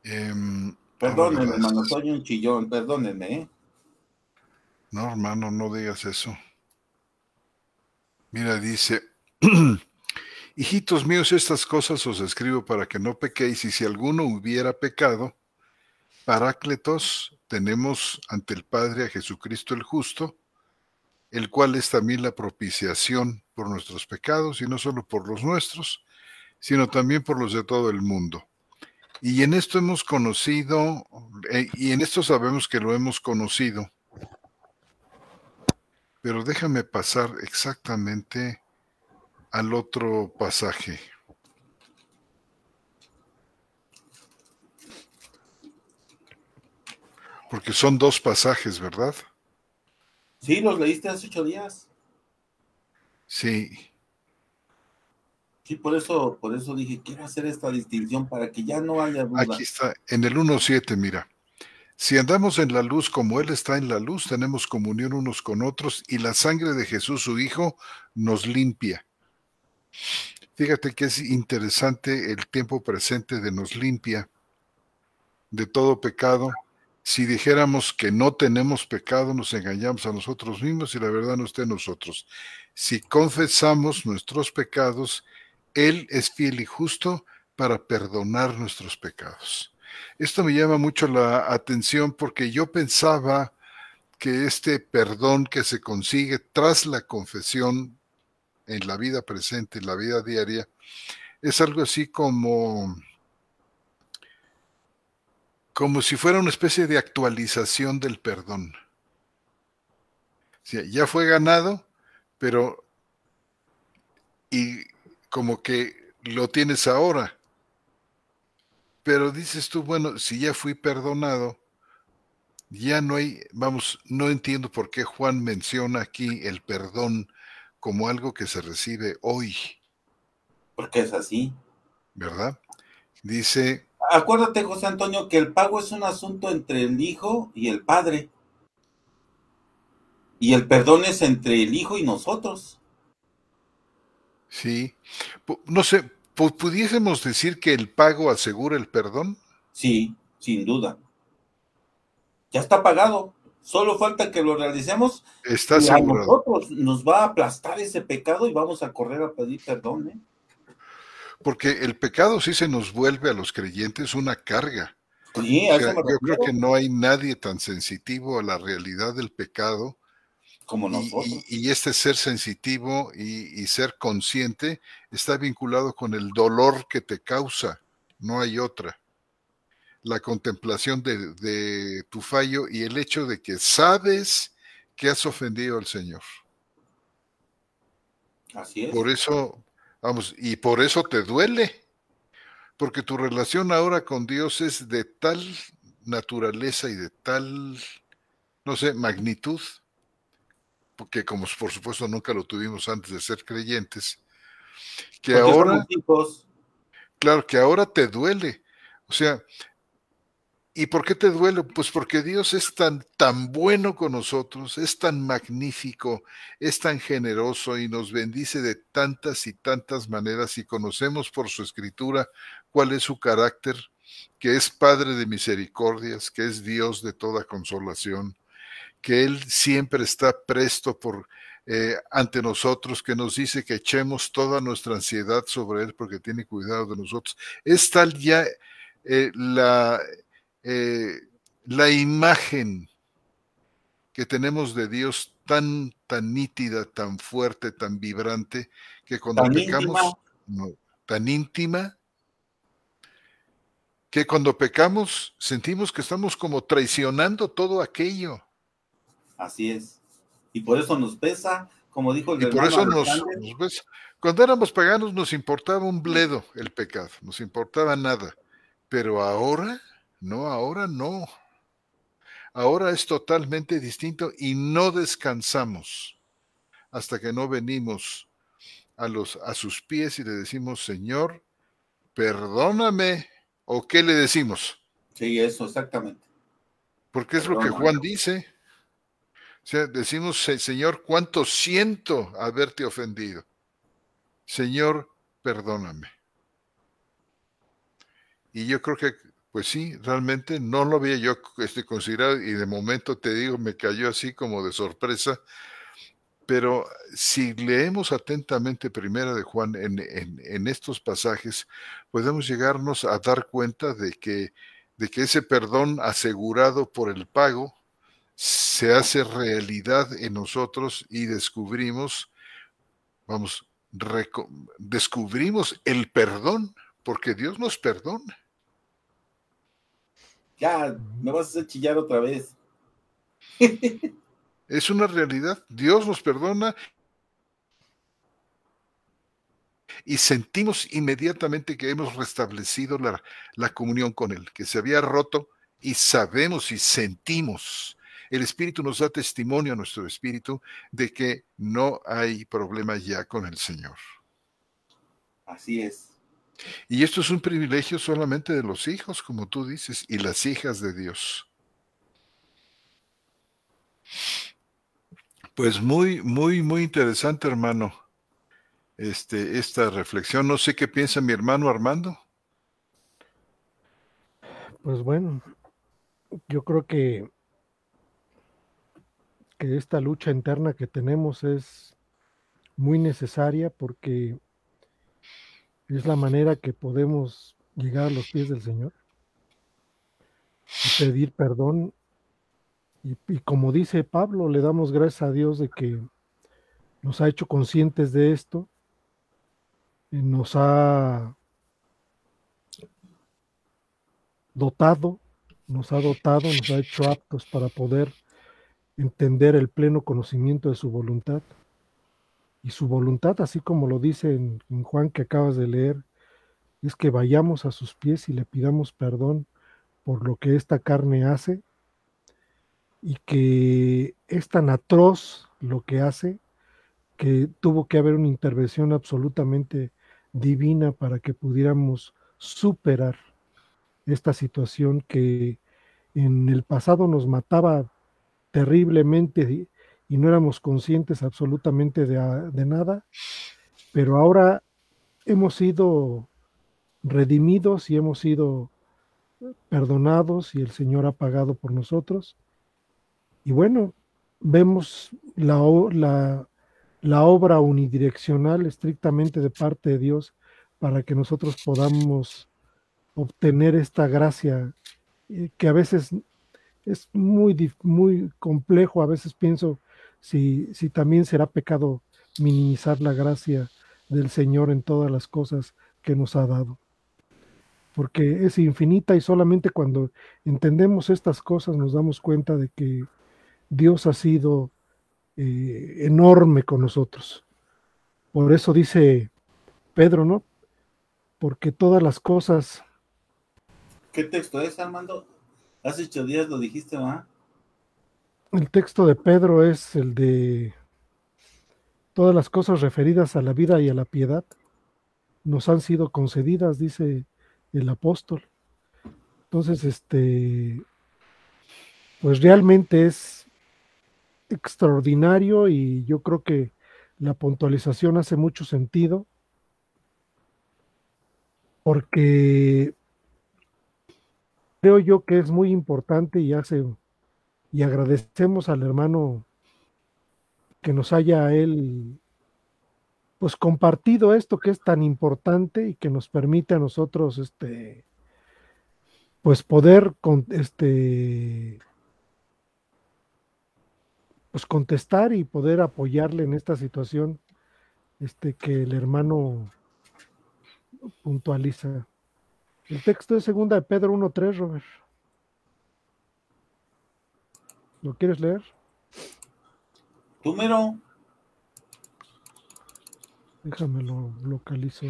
ahora Perdónenme, verás. hermano, soy un chillón, perdónenme, ¿eh? No, hermano, no digas eso. Mira, dice, hijitos míos, estas cosas os escribo para que no pequéis, y si alguno hubiera pecado, Parácletos tenemos ante el Padre a Jesucristo el justo, el cual es también la propiciación por nuestros pecados, y no solo por los nuestros, sino también por los de todo el mundo. Y en esto hemos conocido, y en esto sabemos que lo hemos conocido, pero déjame pasar exactamente al otro pasaje, porque son dos pasajes, ¿verdad? Sí, los leíste hace 8 días. Sí, Sí, por eso dije, quiero hacer esta distinción para que ya no haya aquí duda. está, en el 1:7, mira. Si andamos en la luz como Él está en la luz, tenemos comunión unos con otros y la sangre de Jesús, su Hijo, nos limpia. Fíjate que es interesante el tiempo presente de nos limpia de todo pecado. Si dijéramos que no tenemos pecado, nos engañamos a nosotros mismos y la verdad no está en nosotros. Si confesamos nuestros pecados, Él es fiel y justo para perdonar nuestros pecados. Esto me llama mucho la atención porque yo pensaba que este perdón que se consigue tras la confesión en la vida presente, en la vida diaria, es algo así como si fuera una especie de actualización del perdón. O sea, ya fue ganado, pero y como que lo tienes ahora. Pero dices tú, bueno, si ya fui perdonado, ya no hay, vamos, no entiendo por qué Juan menciona aquí el perdón como algo que se recibe hoy, Porque es así. ¿verdad? Dice, Acuérdate, José Antonio, que el pago es un asunto entre el hijo y el padre. Y el perdón es entre el hijo y nosotros. sí, no sé, ¿pudiésemos decir que el pago asegura el perdón? Sí, sin duda. Ya está pagado. Solo falta que lo realicemos Está y a asegurado. nosotros nos va a aplastar ese pecado y vamos a correr a pedir perdón, ¿eh? Porque el pecado sí se nos vuelve a los creyentes una carga. Sí, O a sea, eso me yo creo que refiero, no hay nadie tan sensitivo a la realidad del pecado como y, nosotros. y este ser sensitivo y ser consciente está vinculado con el dolor que te causa, no hay otra. La contemplación de tu fallo y el hecho de que sabes que has ofendido al Señor. Así es. Por eso, vamos, y por eso te duele, porque tu relación ahora con Dios es de tal naturaleza y de tal, no sé, magnitud, porque como por supuesto nunca lo tuvimos antes de ser creyentes, que Porque ahora, somos hijos. claro, que ahora te duele. O sea, ¿Y por qué te duele? Pues porque Dios es tan bueno con nosotros, es tan magnífico, es tan generoso y nos bendice de tantas y tantas maneras, y conocemos por su escritura cuál es su carácter, que es Padre de misericordias, que es Dios de toda consolación, que Él siempre está presto ante nosotros, que nos dice que echemos toda nuestra ansiedad sobre Él porque tiene cuidado de nosotros. Es tal ya la imagen que tenemos de Dios tan nítida, tan fuerte, tan vibrante, que cuando Tan pecamos, tan íntima, que cuando pecamos sentimos que estamos como traicionando todo aquello. Así es. Y por eso nos pesa, como dijo el Y por hermano eso Alexander. cuando éramos paganos nos importaba un bledo el pecado, nos importaba nada. Pero ahora, ahora no. Ahora es totalmente distinto y no descansamos hasta que no venimos a sus pies y le decimos, Señor, perdóname. ¿O qué le decimos? Sí, eso, exactamente. Porque es lo que Juan dice. O sea, decimos, Señor, cuánto siento haberte ofendido. Señor, perdóname. Y yo creo que, pues sí, realmente no lo había yo considerado, y de momento te digo, me cayó así como de sorpresa. Pero si leemos atentamente Primera de Juan en estos pasajes, podemos llegarnos a dar cuenta de que ese perdón asegurado por el pago se hace realidad en nosotros y descubrimos el perdón, porque Dios nos perdona. Ya, me vas a hacer chillar otra vez. Es una realidad, Dios nos perdona y sentimos inmediatamente que hemos restablecido la comunión con Él, que se había roto, y sabemos y sentimos. El Espíritu nos da testimonio a nuestro espíritu de que no hay problema ya con el Señor. Así es. Y esto es un privilegio solamente de los hijos, como tú dices, y las hijas de Dios. Pues muy, muy, muy interesante, hermano, esta reflexión. No sé qué piensa mi hermano Armando. Pues bueno, yo creo que esta lucha interna que tenemos es muy necesaria porque es la manera que podemos llegar a los pies del Señor y pedir perdón. Y como dice Pablo, le damos gracias a Dios de que nos ha hecho conscientes de esto, y nos ha dotado, nos ha hecho aptos para poder entender el pleno conocimiento de su voluntad. Y su voluntad, así como lo dice en Juan que acabas de leer, es que vayamos a sus pies y le pidamos perdón por lo que esta carne hace, y que es tan atroz lo que hace que tuvo que haber una intervención absolutamente divina para que pudiéramos superar esta situación que en el pasado nos mataba terriblemente y no éramos conscientes absolutamente de nada, pero ahora hemos sido redimidos y hemos sido perdonados y el Señor ha pagado por nosotros. Y bueno, vemos la obra unidireccional estrictamente de parte de Dios para que nosotros podamos obtener esta gracia que a veces es muy complejo. A veces pienso si también será pecado minimizar la gracia del Señor en todas las cosas que nos ha dado, porque es infinita, y solamente cuando entendemos estas cosas nos damos cuenta de que Dios ha sido enorme con nosotros. Por eso dice Pedro, ¿no? Porque todas las cosas... ¿Qué texto es, Armando? Hace 8 días lo dijiste, ¿verdad? El texto de Pedro es el de todas las cosas referidas a la vida y a la piedad nos han sido concedidas, dice el apóstol. Entonces, pues realmente es extraordinario y yo creo que la puntualización hace mucho sentido porque creo yo que es muy importante y agradecemos al hermano que nos haya él pues compartido esto que es tan importante y que nos permite a nosotros pues poder pues contestar y poder apoyarle en esta situación que el hermano puntualiza. El texto es segunda de Pedro 1:3, Robert. ¿Lo quieres leer? Número. Déjame lo localizo.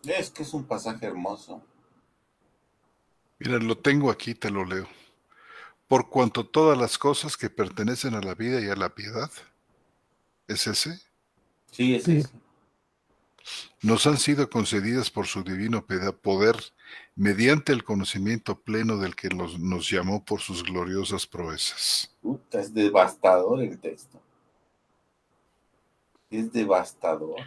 Es que es un pasaje hermoso. Mira, lo tengo aquí, te lo leo. Por cuanto todas las cosas que pertenecen a la vida y a la piedad, ¿es ese? Sí, es Sí, ese. Nos han sido concedidas por su divino poder mediante el conocimiento pleno del que nos llamó por sus gloriosas proezas. Puta, es devastador el texto. Es devastador.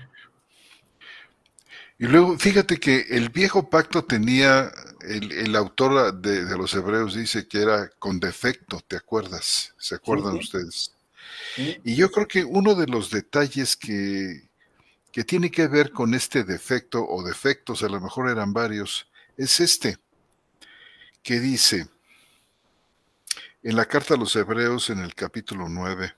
Y luego, fíjate que el viejo pacto tenía, el autor de los Hebreos dice que era con defecto, ¿te acuerdas? ¿Se Sí, acuerdan sí, ustedes? sí. Y yo creo que uno de los detalles que tiene que ver con este defecto o defectos, a lo mejor eran varios, es que dice en la carta a los Hebreos en el capítulo 9,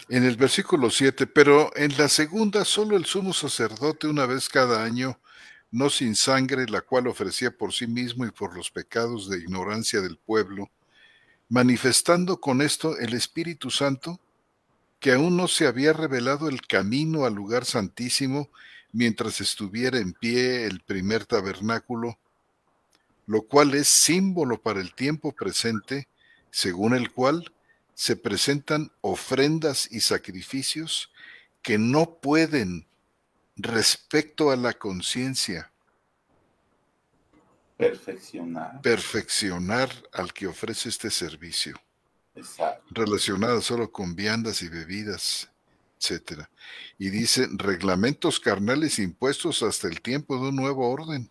en el versículo 7, pero en la segunda solo el sumo sacerdote una vez cada año, no sin sangre, la cual ofrecía por sí mismo y por los pecados de ignorancia del pueblo, manifestando con esto el Espíritu Santo, que aún no se había revelado el camino al lugar santísimo mientras estuviera en pie el primer tabernáculo, lo cual es símbolo para el tiempo presente, según el cual se presentan ofrendas y sacrificios que no pueden, respecto a la conciencia, Perfeccionar. perfeccionar al que ofrece este servicio, Exacto. relacionada solo con viandas y bebidas, etcétera. Y dice, reglamentos carnales impuestos hasta el tiempo de un nuevo orden.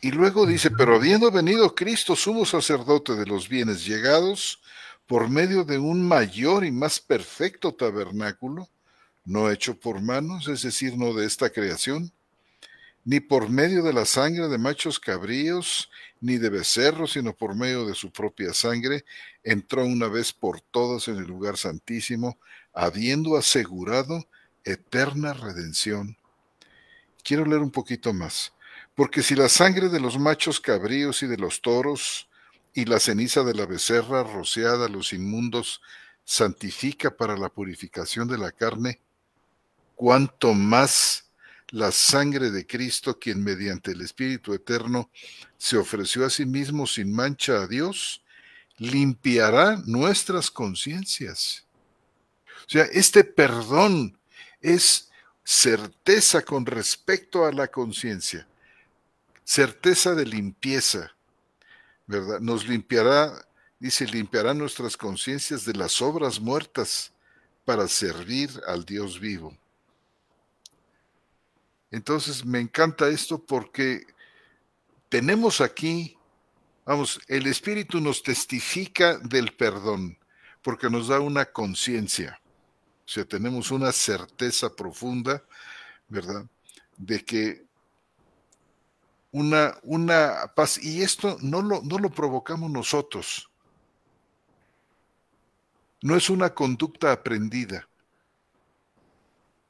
Y luego dice, pero habiendo venido Cristo, sumo sacerdote de los bienes llegados, por medio de un mayor y más perfecto tabernáculo, no hecho por manos, es decir, no de esta creación, ni por medio de la sangre de machos cabríos, ni de becerros, sino por medio de su propia sangre, entró una vez por todas en el lugar santísimo, habiendo asegurado eterna redención. Quiero leer un poquito más. Porque si la sangre de los machos cabríos y de los toros y la ceniza de la becerra rociada a los inmundos santifica para la purificación de la carne, cuanto más la sangre de Cristo, quien mediante el Espíritu Eterno se ofreció a sí mismo sin mancha a Dios, limpiará nuestras conciencias. O sea, este perdón es certeza con respecto a la conciencia, certeza de limpieza, ¿verdad? Nos limpiará, dice, limpiará nuestras conciencias de las obras muertas para servir al Dios vivo. Entonces me encanta esto porque tenemos aquí, vamos, el Espíritu nos testifica del perdón, porque nos da una conciencia, o sea, tenemos una certeza profunda, ¿verdad? De que una paz, y esto no lo provocamos nosotros, no es una conducta aprendida,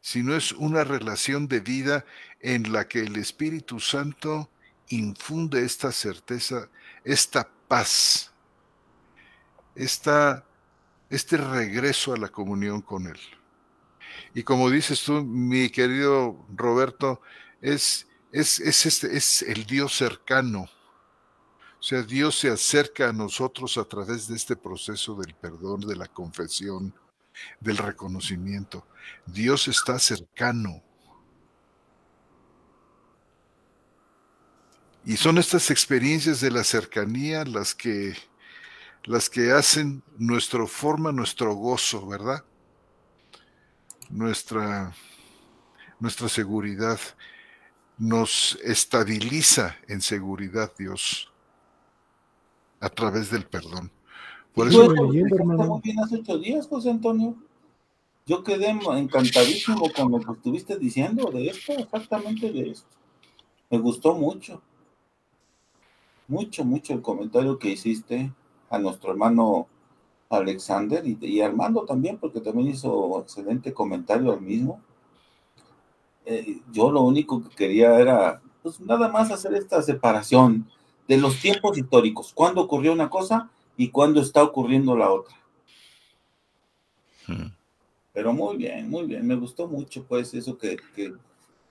sino es una relación de vida en la que el Espíritu Santo infunde esta certeza, esta paz, este regreso a la comunión con Él. Y como dices tú, mi querido Roberto, es el Dios cercano. O sea, Dios se acerca a nosotros a través de este proceso del perdón, de la confesión, del reconocimiento. Dios está cercano. Y son estas experiencias de la cercanía las que hacen forma nuestro gozo, ¿verdad? Nuestra seguridad. Nos estabiliza en seguridad Dios a través del perdón. Por Y eso, tú eso lo explicaste muy bien hace 8 días, José Antonio. Yo quedé encantadísimo con lo que estuviste diciendo de esto, exactamente de esto. Me gustó mucho, mucho, mucho el comentario que hiciste a nuestro hermano Alexander y Armando también, porque también hizo excelente comentario al mismo. Yo lo único que quería era, pues nada más hacer esta separación de los tiempos históricos, cuándo ocurrió una cosa y cuándo está ocurriendo la otra. Pero muy bien, me gustó mucho pues eso que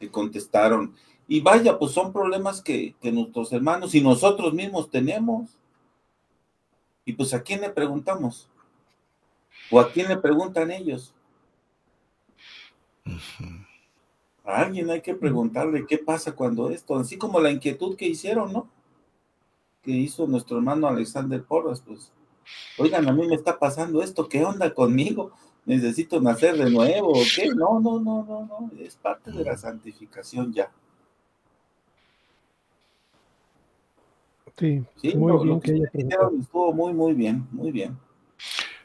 contestaron. Y vaya, pues son problemas que nuestros hermanos y nosotros mismos tenemos. Y pues ¿a quién le preguntamos? ¿O a quién le preguntan ellos? A alguien hay que preguntarle qué pasa cuando esto, así como la inquietud que hicieron, ¿no? Que hizo nuestro hermano Alexander Porras, pues, oigan, a mí me está pasando esto, ¿qué onda conmigo? ¿Necesito nacer de nuevo o qué? No, es parte de la santificación ya. Sí, muy bien que haya preguntado. Estuvo muy bien, muy bien.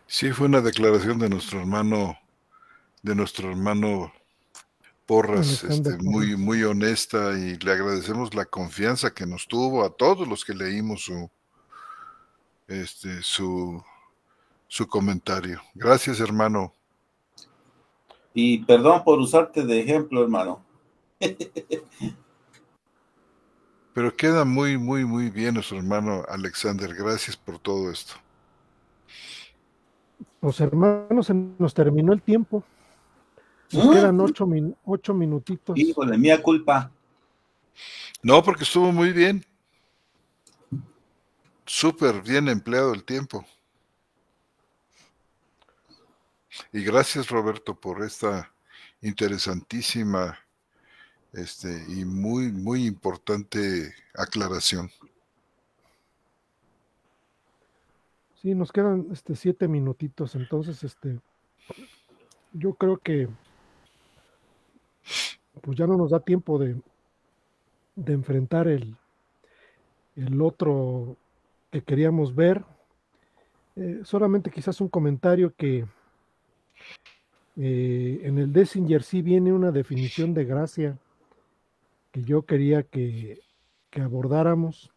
Sí, fue una declaración de nuestro hermano Porras, muy, muy honesta, y le agradecemos la confianza que nos tuvo a todos los que leímos su comentario. Gracias, hermano. Y perdón por usarte de ejemplo, hermano. Pero queda muy, muy, muy bien nuestro hermano Alexander. Gracias por todo esto. Los hermanos, se nos terminó el tiempo. Nos quedan 8 minutitos. Híjole, mía culpa. No, porque estuvo muy bien. Súper bien empleado el tiempo. Y gracias, Roberto, por esta interesantísima y muy, muy importante aclaración. Sí, nos quedan 7 minutitos, entonces yo creo que pues ya no nos da tiempo de enfrentar el otro que queríamos ver. Solamente quizás un comentario que en el Dessinger sí viene una definición de gracia que yo quería que abordáramos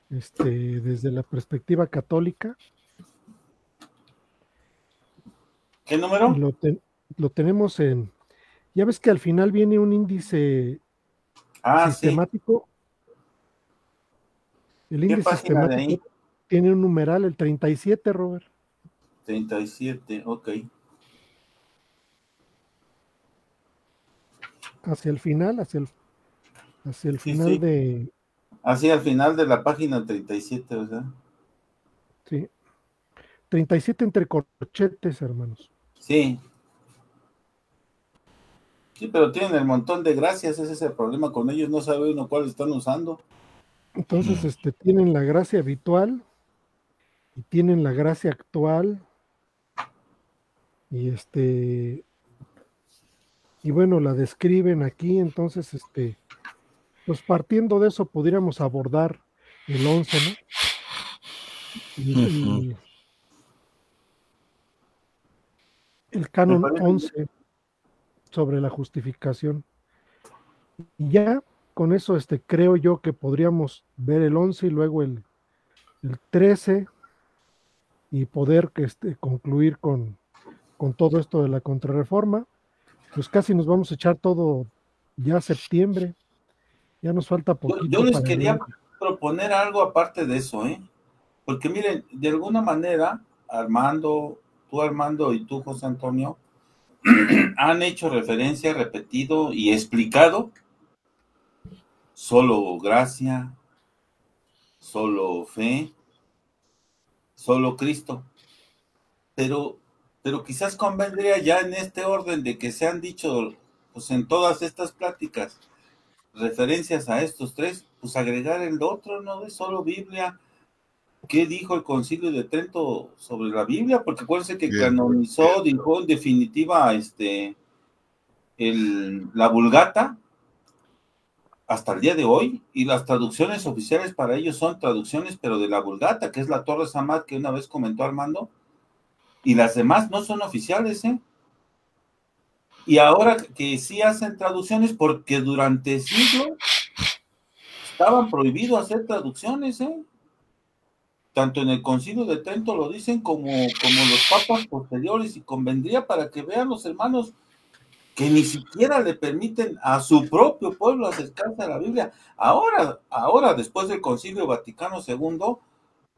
desde la perspectiva católica. ¿Qué número? Y lo tenemos ya ves que al final viene un índice sistemático. Sí. El índice sistemático tiene un numeral, el 37, Robert. 37, ok. Hacia el final, hacia el final de... Hacia el final de la página 37, ¿verdad? Sí. 37 entre corchetes, hermanos. Sí. Sí, pero tienen el montón de gracias, ese es el problema con ellos, no sabe uno cuál están usando. Entonces, tienen la gracia habitual y tienen la gracia actual y y bueno, la describen aquí, entonces, pues partiendo de eso pudiéramos abordar el 11, ¿no? El canon 11 sobre la justificación. Y ya con eso creo yo que podríamos ver el 11 y luego el 13 y poder concluir con todo esto de la contrarreforma. Pues casi nos vamos a echar todo ya septiembre. Ya nos falta poquito. Yo les quería proponer algo aparte de eso, porque miren, de alguna manera, Armando y tú, José Antonio, han hecho referencia, repetido y explicado solo gracia, solo fe, solo Cristo. Pero pero quizás convendría ya en este orden de que se han dicho, pues en todas estas pláticas, referencias a estos tres, pues agregar el otro, no de solo Biblia. ¿Qué dijo el Concilio de Trento sobre la Biblia? Porque acuérdense que Bien. canonizó, dijo en definitiva, la Vulgata hasta el día de hoy, y las traducciones oficiales para ellos son traducciones, pero de la Vulgata, que es la Torres Amat, que una vez comentó Armando, y las demás no son oficiales, ¿eh? Y ahora que sí hacen traducciones, porque durante siglos estaban prohibidos hacer traducciones, ¿eh? Tanto en el Concilio de Trento lo dicen como los papas posteriores, y convendría para que vean los hermanos que ni siquiera le permiten a su propio pueblo acercarse a la Biblia. Ahora, después del Concilio Vaticano II,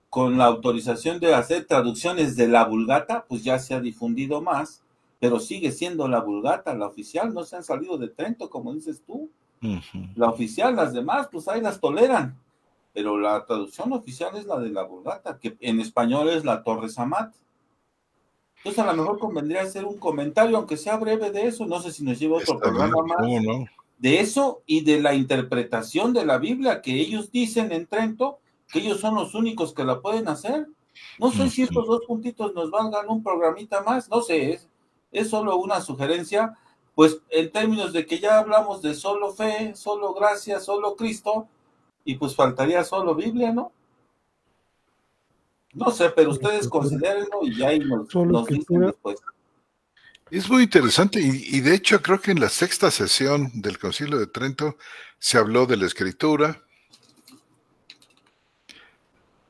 con la autorización de hacer traducciones de la Vulgata, pues ya se ha difundido más, pero sigue siendo la Vulgata, la oficial, no se han salido de Trento, como dices tú. La oficial, las demás, pues ahí las toleran, pero la traducción oficial es la de la Vulgata, que en español es la Torres Amat. Entonces a lo mejor convendría hacer un comentario, aunque sea breve, de eso. No sé si nos lleva otro programa más. ¿Cómo no? De eso y de la interpretación de la Biblia, que ellos dicen en Trento que ellos son los únicos que la pueden hacer. No sé si estos dos puntitos nos valgan un programita más, no sé, es solo una sugerencia, pues en términos de que ya hablamos de solo fe, solo gracia, solo Cristo, y pues faltaría solo Biblia, ¿no? No sé, pero ustedes considérenlo y ya ahí nos dicen después. Es muy interesante y de hecho creo que en la sexta sesión del Concilio de Trento se habló de la Escritura,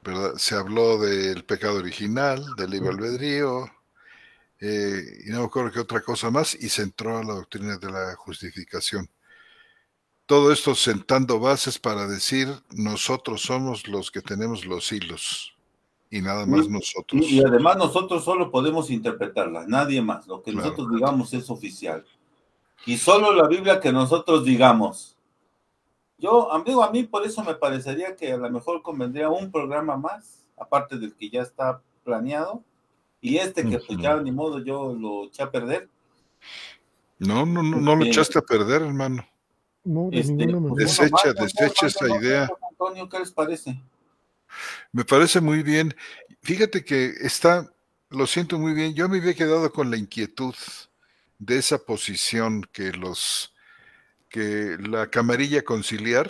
¿verdad? Se habló del pecado original, del libre albedrío, y no me acuerdo qué otra cosa más, y se entró a la doctrina de la justificación. Todo esto sentando bases para decir, nosotros somos los que tenemos los hilos. Y nada más nosotros. Y además nosotros solo podemos interpretarla, nadie más. Lo que nosotros digamos es oficial. Y solo la Biblia que nosotros digamos. A mí por eso me parecería que a lo mejor convendría un programa más, aparte del que ya está planeado, y que pues ya ni modo yo lo eché a perder. No lo echaste a perder, hermano. No, de ninguna manera. Desecha esa idea. Antonio, ¿qué les parece? Me parece muy bien. Fíjate que lo siento muy bien, yo me había quedado con la inquietud de esa posición que la camarilla conciliar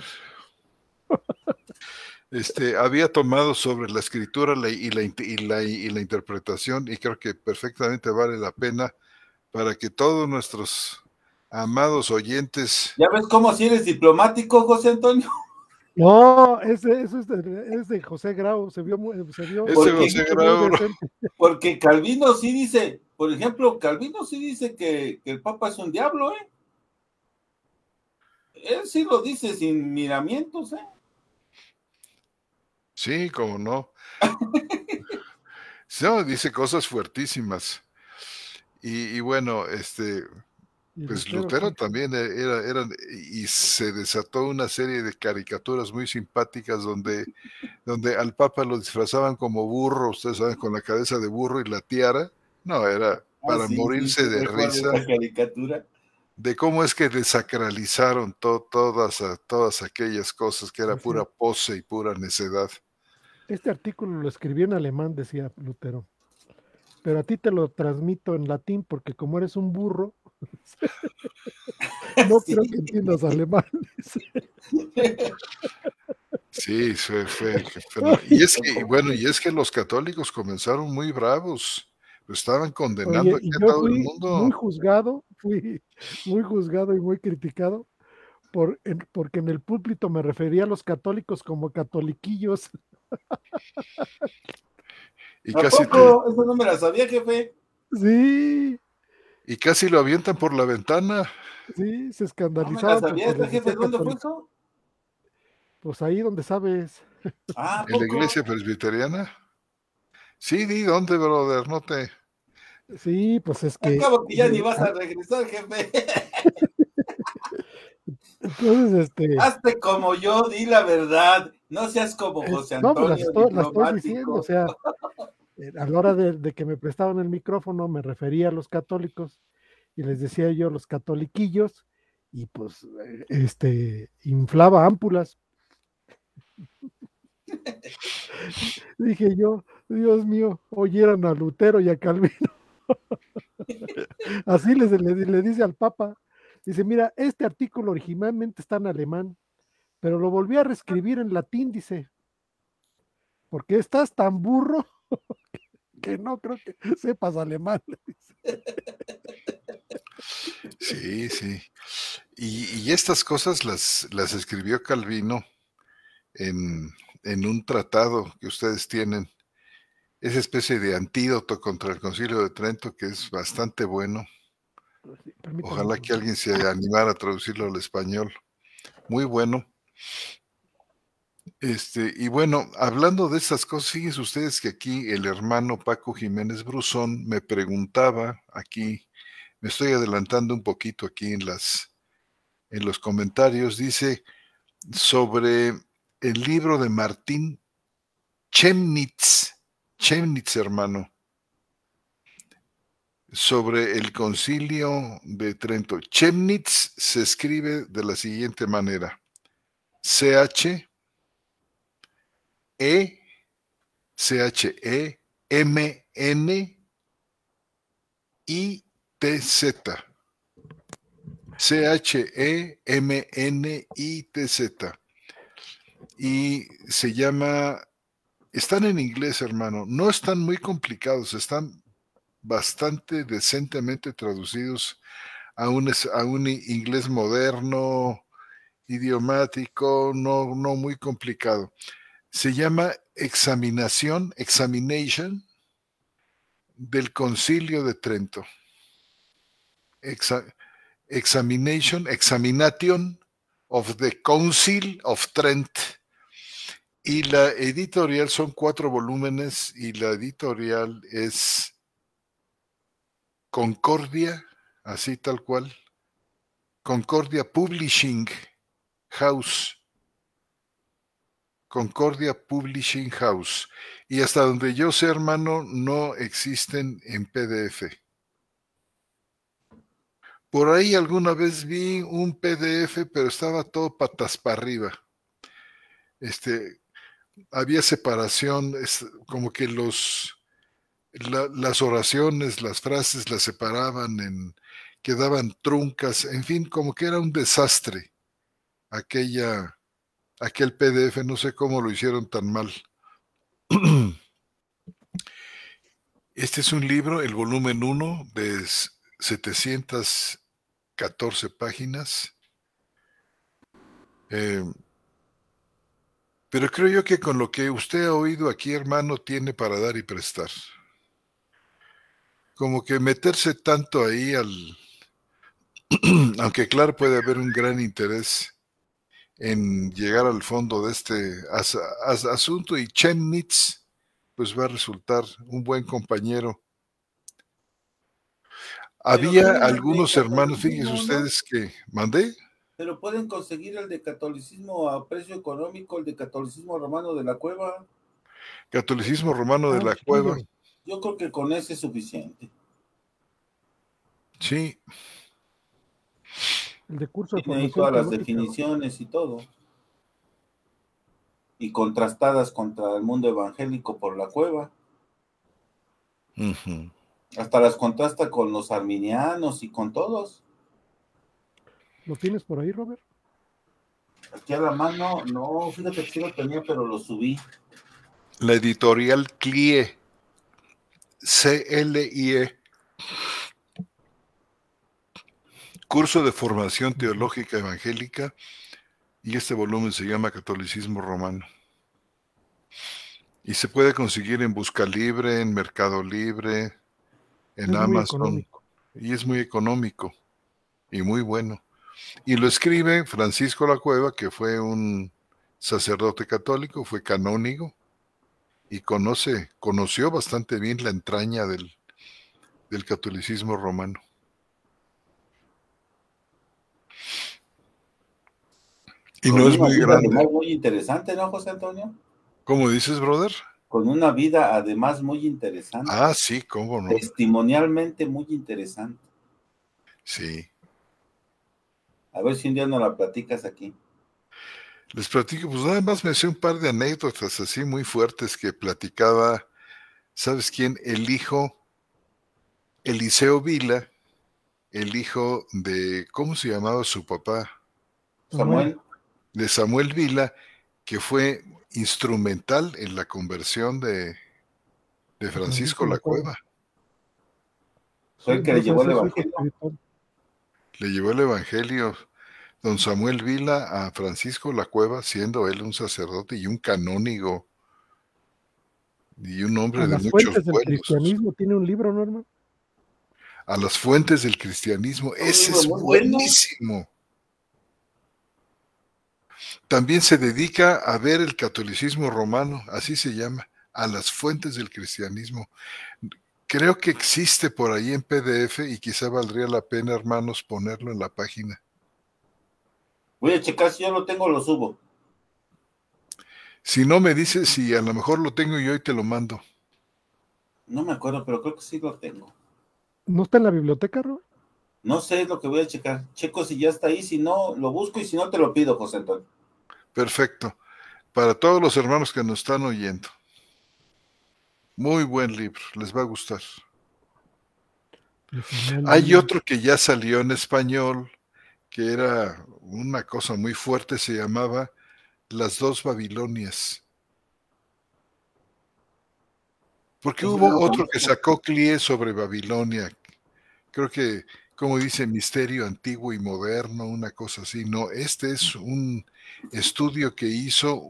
había tomado sobre la escritura y la interpretación, y creo que perfectamente vale la pena para que todos nuestros amados oyentes... ¿Ya ves cómo si eres diplomático, José Antonio? No, eso es de José Grau, se vio José Grau. Porque Calvino sí dice, por ejemplo, Calvino sí dice que el Papa es un diablo, ¿eh? Él sí lo dice sin miramientos, ¿eh? Sí, cómo no. No, dice cosas fuertísimas. Y bueno, pues Lutero también era, y se desató una serie de caricaturas muy simpáticas donde al Papa lo disfrazaban como burro, ustedes saben, con la cabeza de burro y la tiara. No, era para morirse de risa. Caricatura. De cómo es que desacralizaron todas aquellas cosas que era pura pose y pura necedad. Este artículo lo escribió en alemán, decía Lutero, pero a ti te lo transmito en latín porque como eres un burro, no creo que entiendas alemán. Sí, fue. Y es que los católicos comenzaron muy bravos, lo estaban condenando. Oye, y yo fui muy juzgado y muy criticado porque en el púlpito me refería a los católicos como catoliquillos. Y casi eso no me la sabía, jefe. Sí. Y casi lo avientan por la ventana. Sí, se escandalizaban. ¿No me la sabía, jefe? ¿Dónde fue eso? Pues ahí donde sabes. ¿En la iglesia presbiteriana? Sí, di dónde, brother, no te... Sí, pues es que... Acabo que ya ni vas a regresar, jefe. Entonces, Hazte como yo, di la verdad. No seas como José Antonio, no, pues la estoy diciendo, o sea, A la hora de que me prestaban el micrófono, me refería a los católicos y les decía yo los catoliquillos, y pues inflaba ámpulas. Dije yo, Dios mío, oyeran a Lutero y a Calvino. Así le dice al Papa. Dice, mira, este artículo originalmente está en alemán, pero lo volví a reescribir en latín, dice, porque estás tan burro que no creo que sepas alemán. Sí, sí. Y estas cosas las escribió Calvino en un tratado que ustedes tienen, esa especie de antídoto contra el Concilio de Trento, que es bastante bueno. Permítame, Ojalá que alguien se animara a traducirlo al español. Muy bueno. Y bueno, hablando de estas cosas, fíjense ustedes que aquí el hermano Paco Jiménez Brusón me preguntaba aquí, me estoy adelantando un poquito aquí en los comentarios, dice sobre el libro de Martín Chemnitz, hermano, sobre el Concilio de Trento. Chemnitz se escribe de la siguiente manera: C-H-E-M-N-I-T-Z. C-H-E-M-N-I-T-Z. Y se llama, están en inglés, hermano, no están muy complicados, están bastante decentemente traducidos a un inglés moderno, idiomático, no muy complicado. Se llama Examination del Concilio de Trento. Examination of the Council of Trent. Y la editorial son 4 volúmenes y la editorial es Concordia, así tal cual, Concordia Publishing House. Concordia Publishing House. Y hasta donde yo sé, hermano, no existen en PDF. Por ahí alguna vez vi un PDF, pero estaba todo patas para arriba. Había separación, como que las oraciones, las frases las separaban, quedaban truncas, en fin, como que era un desastre aquel PDF, no sé cómo lo hicieron tan mal. Este es un libro, el volumen 1 de 714 páginas. Pero creo yo que con lo que usted ha oído aquí, hermano, tiene para dar y prestar. Como que meterse tanto ahí aunque claro puede haber un gran interés en llegar al fondo de este asunto, y Chemnitz pues va a resultar un buen compañero. Había algunos hermanos, fíjense ustedes, ¿no? Que mandé. Pero pueden conseguir el de catolicismo a precio económico, el de catolicismo romano de la cueva. Catolicismo romano de la cueva. Yo creo que con ese es suficiente. Sí. El de curso de tiene ahí todas las definiciones y todo. Y contrastadas contra el mundo evangélico por la cueva. Uh-huh. Hasta las contrasta con los arminianos y con todos. ¿Lo tienes por ahí, Robert? Aquí a la mano, no, fíjate que sí lo tenía, pero lo subí. La editorial CLIE, C-L-I-E, Curso de Formación Teológica Evangélica, y este volumen se llama Catolicismo Romano. Y se puede conseguir en Busca Libre, en Mercado Libre, en Amazon. Y es muy económico y muy bueno. Y lo escribe Francisco La Cueva, que fue un sacerdote católico, fue canónigo y conoció bastante bien la entraña del catolicismo romano. Y no es muy grande. Muy interesante, ¿no, José Antonio? ¿Cómo dices, brother? con una vida además muy interesante. Ah, sí, cómo no. Testimonialmente muy interesante. Sí. A ver si un día nos la platicas aquí. Les platico, pues nada más me sé un par de anécdotas así muy fuertes que platicaba, ¿sabes quién? El hijo, Eliseo Vila, el hijo de, ¿cómo se llamaba su papá? Samuel. De Samuel Vila, que fue instrumental en la conversión de Francisco La Cueva. Fue el que le Entonces, llevó el ese es su hijo evangelio. espiritual. Le llevó el evangelio don Samuel Vila a Francisco La Cueva, siendo él un sacerdote y un canónigo y un hombre A de las muchos fuentes del vuelos. cristianismo tiene un libro, ¿no, hermano? A las fuentes del cristianismo, Un ese libro es muy bueno. buenísimo. También se dedica a ver el catolicismo romano, así se llama, a las fuentes del cristianismo. Creo que existe por ahí en PDF y quizá valdría la pena, hermanos, ponerlo en la página. Voy a checar si yo lo tengo, lo subo. Si no, me dices si a lo mejor lo tengo yo y te lo mando. No me acuerdo, pero creo que sí lo tengo. ¿No está en la biblioteca, Robert? No sé, es lo que voy a checar. Checo si ya está ahí, si no, lo busco y si no, te lo pido, José Antonio. Perfecto. Para todos los hermanos que nos están oyendo. Muy buen libro, les va a gustar. Hay otro que ya salió en español, que era una cosa muy fuerte, se llamaba Las dos Babilonias. Porque Ese no hubo lo otro que conozco. sacó Clie sobre Babilonia. Creo que, como dice, misterio antiguo y moderno, una cosa así. No, este es un estudio que hizo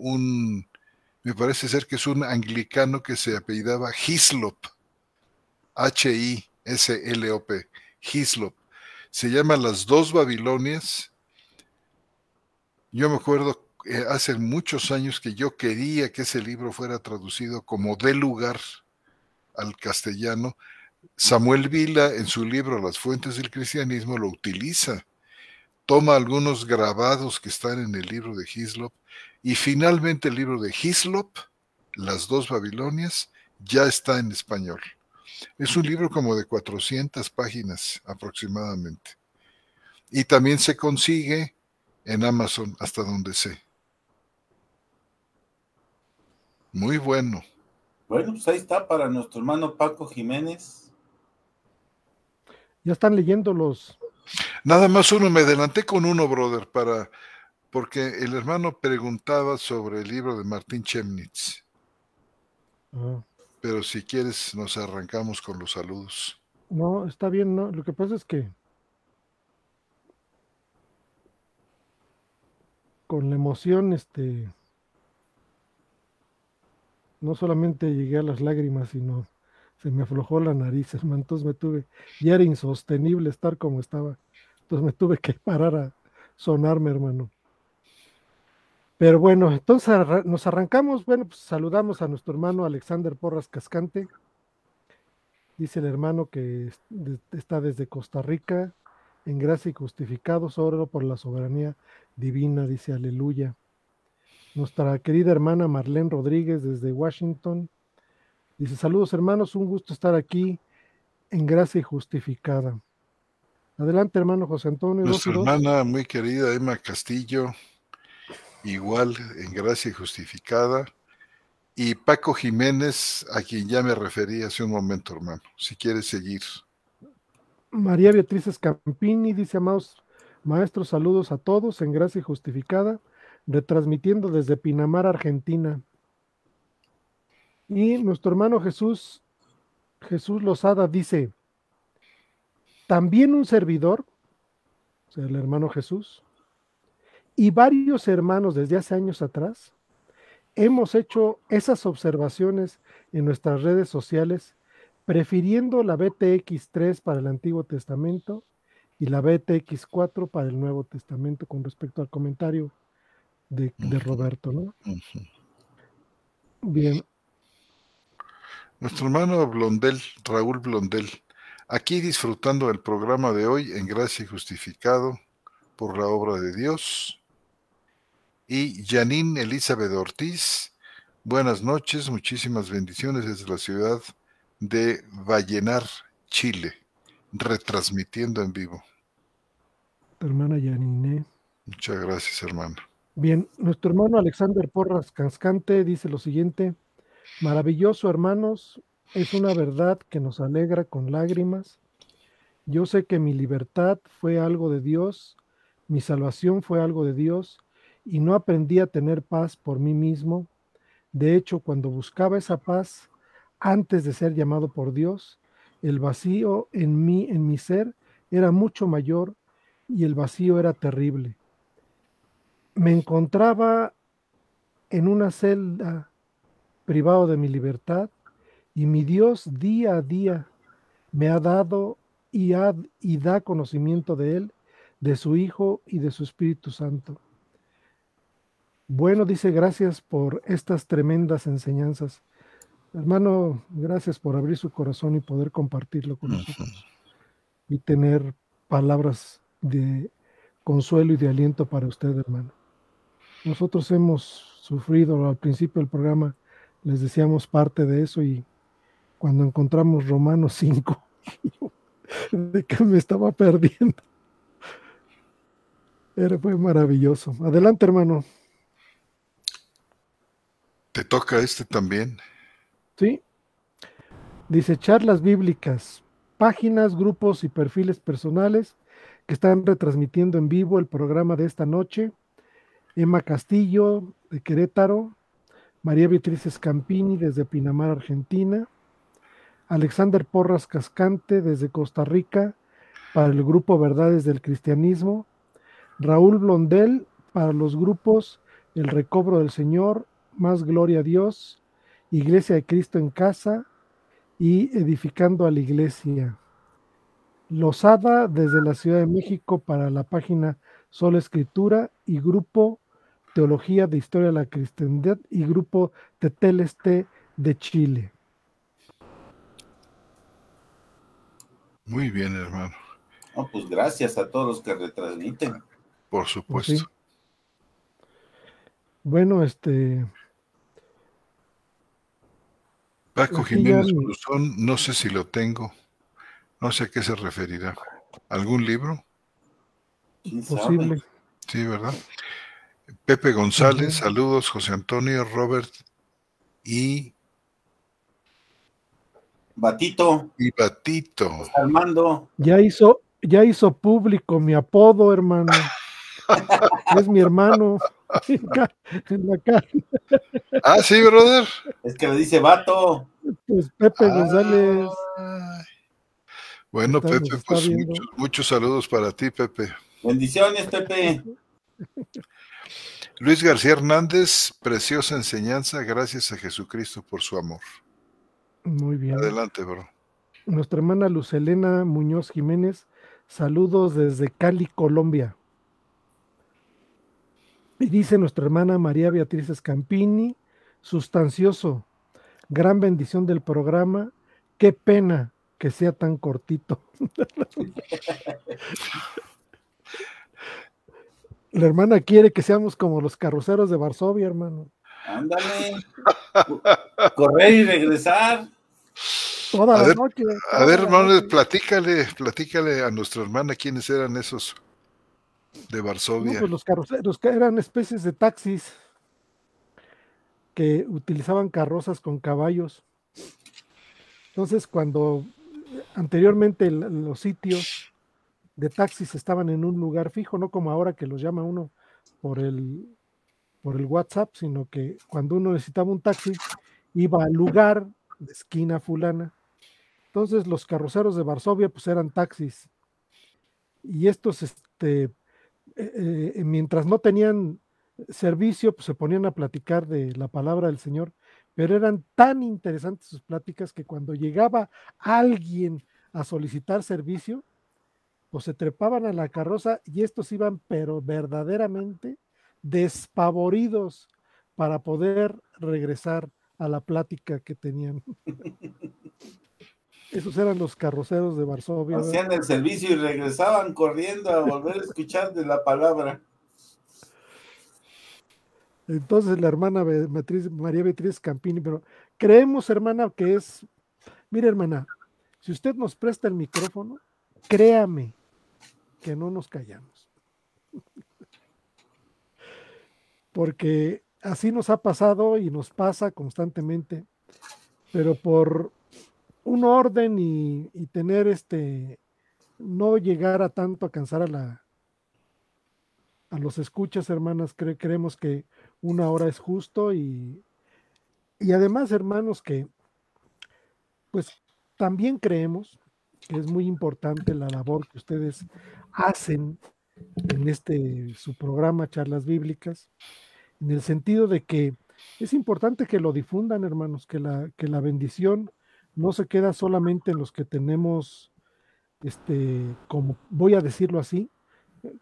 me parece ser que es un anglicano que se apellidaba Hislop. Hislop. Hislop. Se llama Las dos Babilonias. Yo me acuerdo hace muchos años que yo quería que ese libro fuera traducido como dé lugar al castellano. Samuel Vila, en su libro Las fuentes del cristianismo, lo utiliza. Toma algunos grabados que están en el libro de Hislop y finalmente el libro de Hislop, Las dos Babilonias, ya está en español. Es un libro como de 400 páginas aproximadamente. Y también se consigue en Amazon, hasta donde sé. Muy bueno. Bueno, pues ahí está para nuestro hermano Paco Jiménez. Ya están leyendo los... Nada más uno, me adelanté con uno, brother, porque el hermano preguntaba sobre el libro de Martín Chemnitz. Pero si quieres, nos arrancamos con los saludos. No, está bien, no. Lo que pasa es que con la emoción, no solamente llegué a las lágrimas, sino se me aflojó la nariz, hermano. Entonces ya era insostenible estar como estaba. Entonces me tuve que parar a sonarme, hermano. Pero bueno, entonces nos arrancamos. Bueno, pues saludamos a nuestro hermano Alexander Porras Cascante. Dice el hermano que está desde Costa Rica, en gracia y justificado, solo por la soberanía divina, dice aleluya. Nuestra querida hermana Marlene Rodríguez desde Washington. Dice, saludos hermanos, un gusto estar aquí en gracia y justificada. Adelante hermano José Antonio. Nuestra hermana muy querida Emma Castillo, igual en gracia y justificada. Y Paco Jiménez, a quien ya me referí hace un momento, hermano, si quieres seguir. María Beatriz Escampini dice, amados maestros, saludos a todos en gracia y justificada, retransmitiendo desde Pinamar, Argentina. Y nuestro hermano Jesús Lozada dice, también un servidor, o sea, el hermano Jesús, y varios hermanos desde hace años atrás, hemos hecho esas observaciones en nuestras redes sociales, prefiriendo la BTX3 para el Antiguo Testamento y la BTX4 para el Nuevo Testamento con respecto al comentario de Roberto, ¿no? Bien. Nuestro hermano Blondel, Raúl Blondel, aquí disfrutando del programa de hoy en gracia y justificado por la obra de Dios. Y Janine Elizabeth Ortiz, Buenas noches, muchísimas bendiciones desde la ciudad de Vallenar, Chile, retransmitiendo en vivo. Hermana Yanine. Muchas gracias, hermano. Bien, nuestro hermano Alexander Porras Cascante dice lo siguiente: maravilloso, hermanos, es una verdad que nos alegra con lágrimas. Yo sé que mi libertad fue algo de Dios, mi salvación fue algo de Dios, y no aprendí a tener paz por mí mismo. De hecho, cuando buscaba esa paz antes de ser llamado por Dios, el vacío en mi ser, era mucho mayor y el vacío era terrible. Me encontraba en una celda privado de mi libertad y mi Dios día a día me ha dado y da conocimiento de Él, de su Hijo y de su Espíritu Santo. Bueno, dice, gracias por estas tremendas enseñanzas. Hermano, gracias por abrir su corazón y poder compartirlo con nosotros y tener palabras de consuelo y de aliento para usted, hermano. Nosotros hemos sufrido al principio del programa, les decíamos parte de eso, y cuando encontramos Romanos 5, de que me estaba perdiendo. Fue maravilloso. Adelante, hermano. ¿Te toca este también? Sí. Dice, charlas bíblicas, páginas, grupos y perfiles personales que están retransmitiendo en vivo el programa de esta noche. Emma Castillo, de Querétaro. María Beatriz Scampini, desde Pinamar, Argentina. Alexander Porras Cascante, desde Costa Rica, para el grupo Verdades del Cristianismo. Raúl Blondel, para los grupos El Recobro del Señor, Más Gloria a Dios, Iglesia de Cristo en Casa y Edificando a la Iglesia. Lozada, desde la Ciudad de México, para la página Sola Escritura y grupo Teología de Historia de la Cristiandad y grupo Teteleste de Chile. Muy bien, hermano. Oh, pues gracias a todos los que retransmiten. Por supuesto. Sí. Bueno, Paco Jiménez Cruzón, no sé si lo tengo. No sé a qué se referirá. ¿Algún libro? Posible. Sí, ¿verdad? Pepe González, saludos, José Antonio, Robert y Batito. Y Batito. Armando. Ya hizo público mi apodo, hermano. Es mi hermano en la carne. Ah, sí, brother. Es que le dice Vato. Pues Pepe González. Bueno, Pepe, pues muchos saludos para ti, Pepe. Bendiciones, Pepe. Luis García Hernández, preciosa enseñanza, gracias a Jesucristo por su amor. Muy bien. Adelante, bro. Nuestra hermana Lucelena Muñoz Jiménez, saludos desde Cali, Colombia. Y dice nuestra hermana María Beatriz Scampini, sustancioso, gran bendición del programa, qué pena que sea tan cortito. La hermana quiere que seamos como los carroceros de Varsovia, hermano. Ándale. Correr y regresar. Toda la noche. A ver, hermano, platícale a nuestra hermana quiénes eran esos de Varsovia. No, pues los carroceros que eran especies de taxis que utilizaban carrozas con caballos. Entonces, cuando anteriormente los sitios de taxis estaban en un lugar fijo, no como ahora que los llama uno por el WhatsApp, sino que cuando uno necesitaba un taxi, iba al lugar de esquina fulana. Entonces los carroceros de Varsovia pues eran taxis. Y estos, mientras no tenían servicio, pues se ponían a platicar de la palabra del Señor, pero eran tan interesantes sus pláticas que cuando llegaba alguien a solicitar servicio, pues se trepaban a la carroza y estos iban pero verdaderamente despavoridos para poder regresar a la plática que tenían. Esos eran los carroceros de Varsovia. Hacían el servicio y regresaban corriendo a volver a escuchar de la palabra. Entonces la hermana María Beatriz Campini, pero creemos, hermana, que es, mire, hermana, si usted nos presta el micrófono, créame que no nos callamos. Porque así nos ha pasado y nos pasa constantemente, pero por un orden y tener no llegar a tanto a cansar a los escuchas, hermanas, creemos que una hora es justo y además, hermanos, que pues también creemos que es muy importante la labor que ustedes hacen en su programa Charlas Bíblicas, en el sentido de que es importante que lo difundan, hermanos, que la bendición no se queda solamente en los que tenemos, como voy a decirlo así,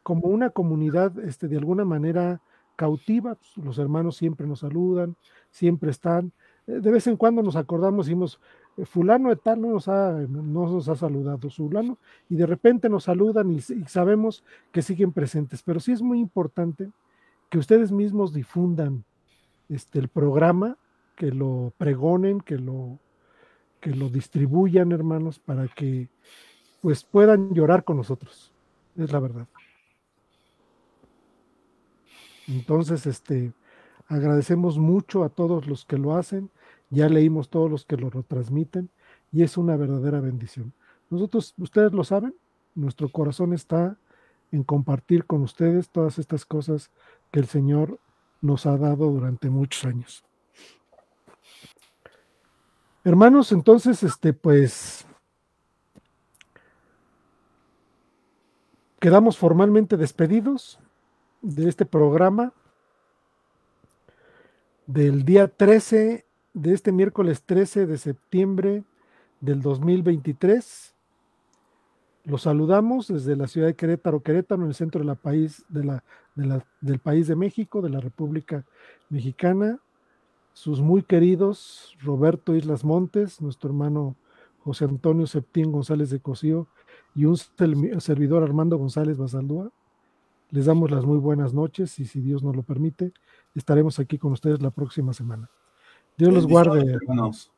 como una comunidad, de alguna manera cautiva. Pues, los hermanos siempre nos saludan, siempre están. De vez en cuando nos acordamos y decimos, fulano de tal no nos ha saludado, fulano, y de repente nos saludan y sabemos que siguen presentes. Pero sí es muy importante que ustedes mismos difundan el programa, que lo pregonen, que lo distribuyan, hermanos, para que pues puedan llorar con nosotros. Es la verdad. Entonces, agradecemos mucho a todos los que lo hacen, ya leímos todos los que lo retransmiten y es una verdadera bendición. Nosotros, ustedes lo saben, nuestro corazón está en compartir con ustedes todas estas cosas que el Señor nos ha dado durante muchos años. Hermanos, entonces, pues quedamos formalmente despedidos de este programa del día 13, de este miércoles 13 de septiembre del 2023. Los saludamos desde la ciudad de Querétaro, en el centro del país de México, de la República Mexicana. Sus muy queridos Roberto Islas Montes, nuestro hermano José Antonio Septín González de Cosío y un servidor Armando González Basaldúa. Les damos las muy buenas noches y si Dios nos lo permite, estaremos aquí con ustedes la próxima semana. Dios los guarde, hermanos.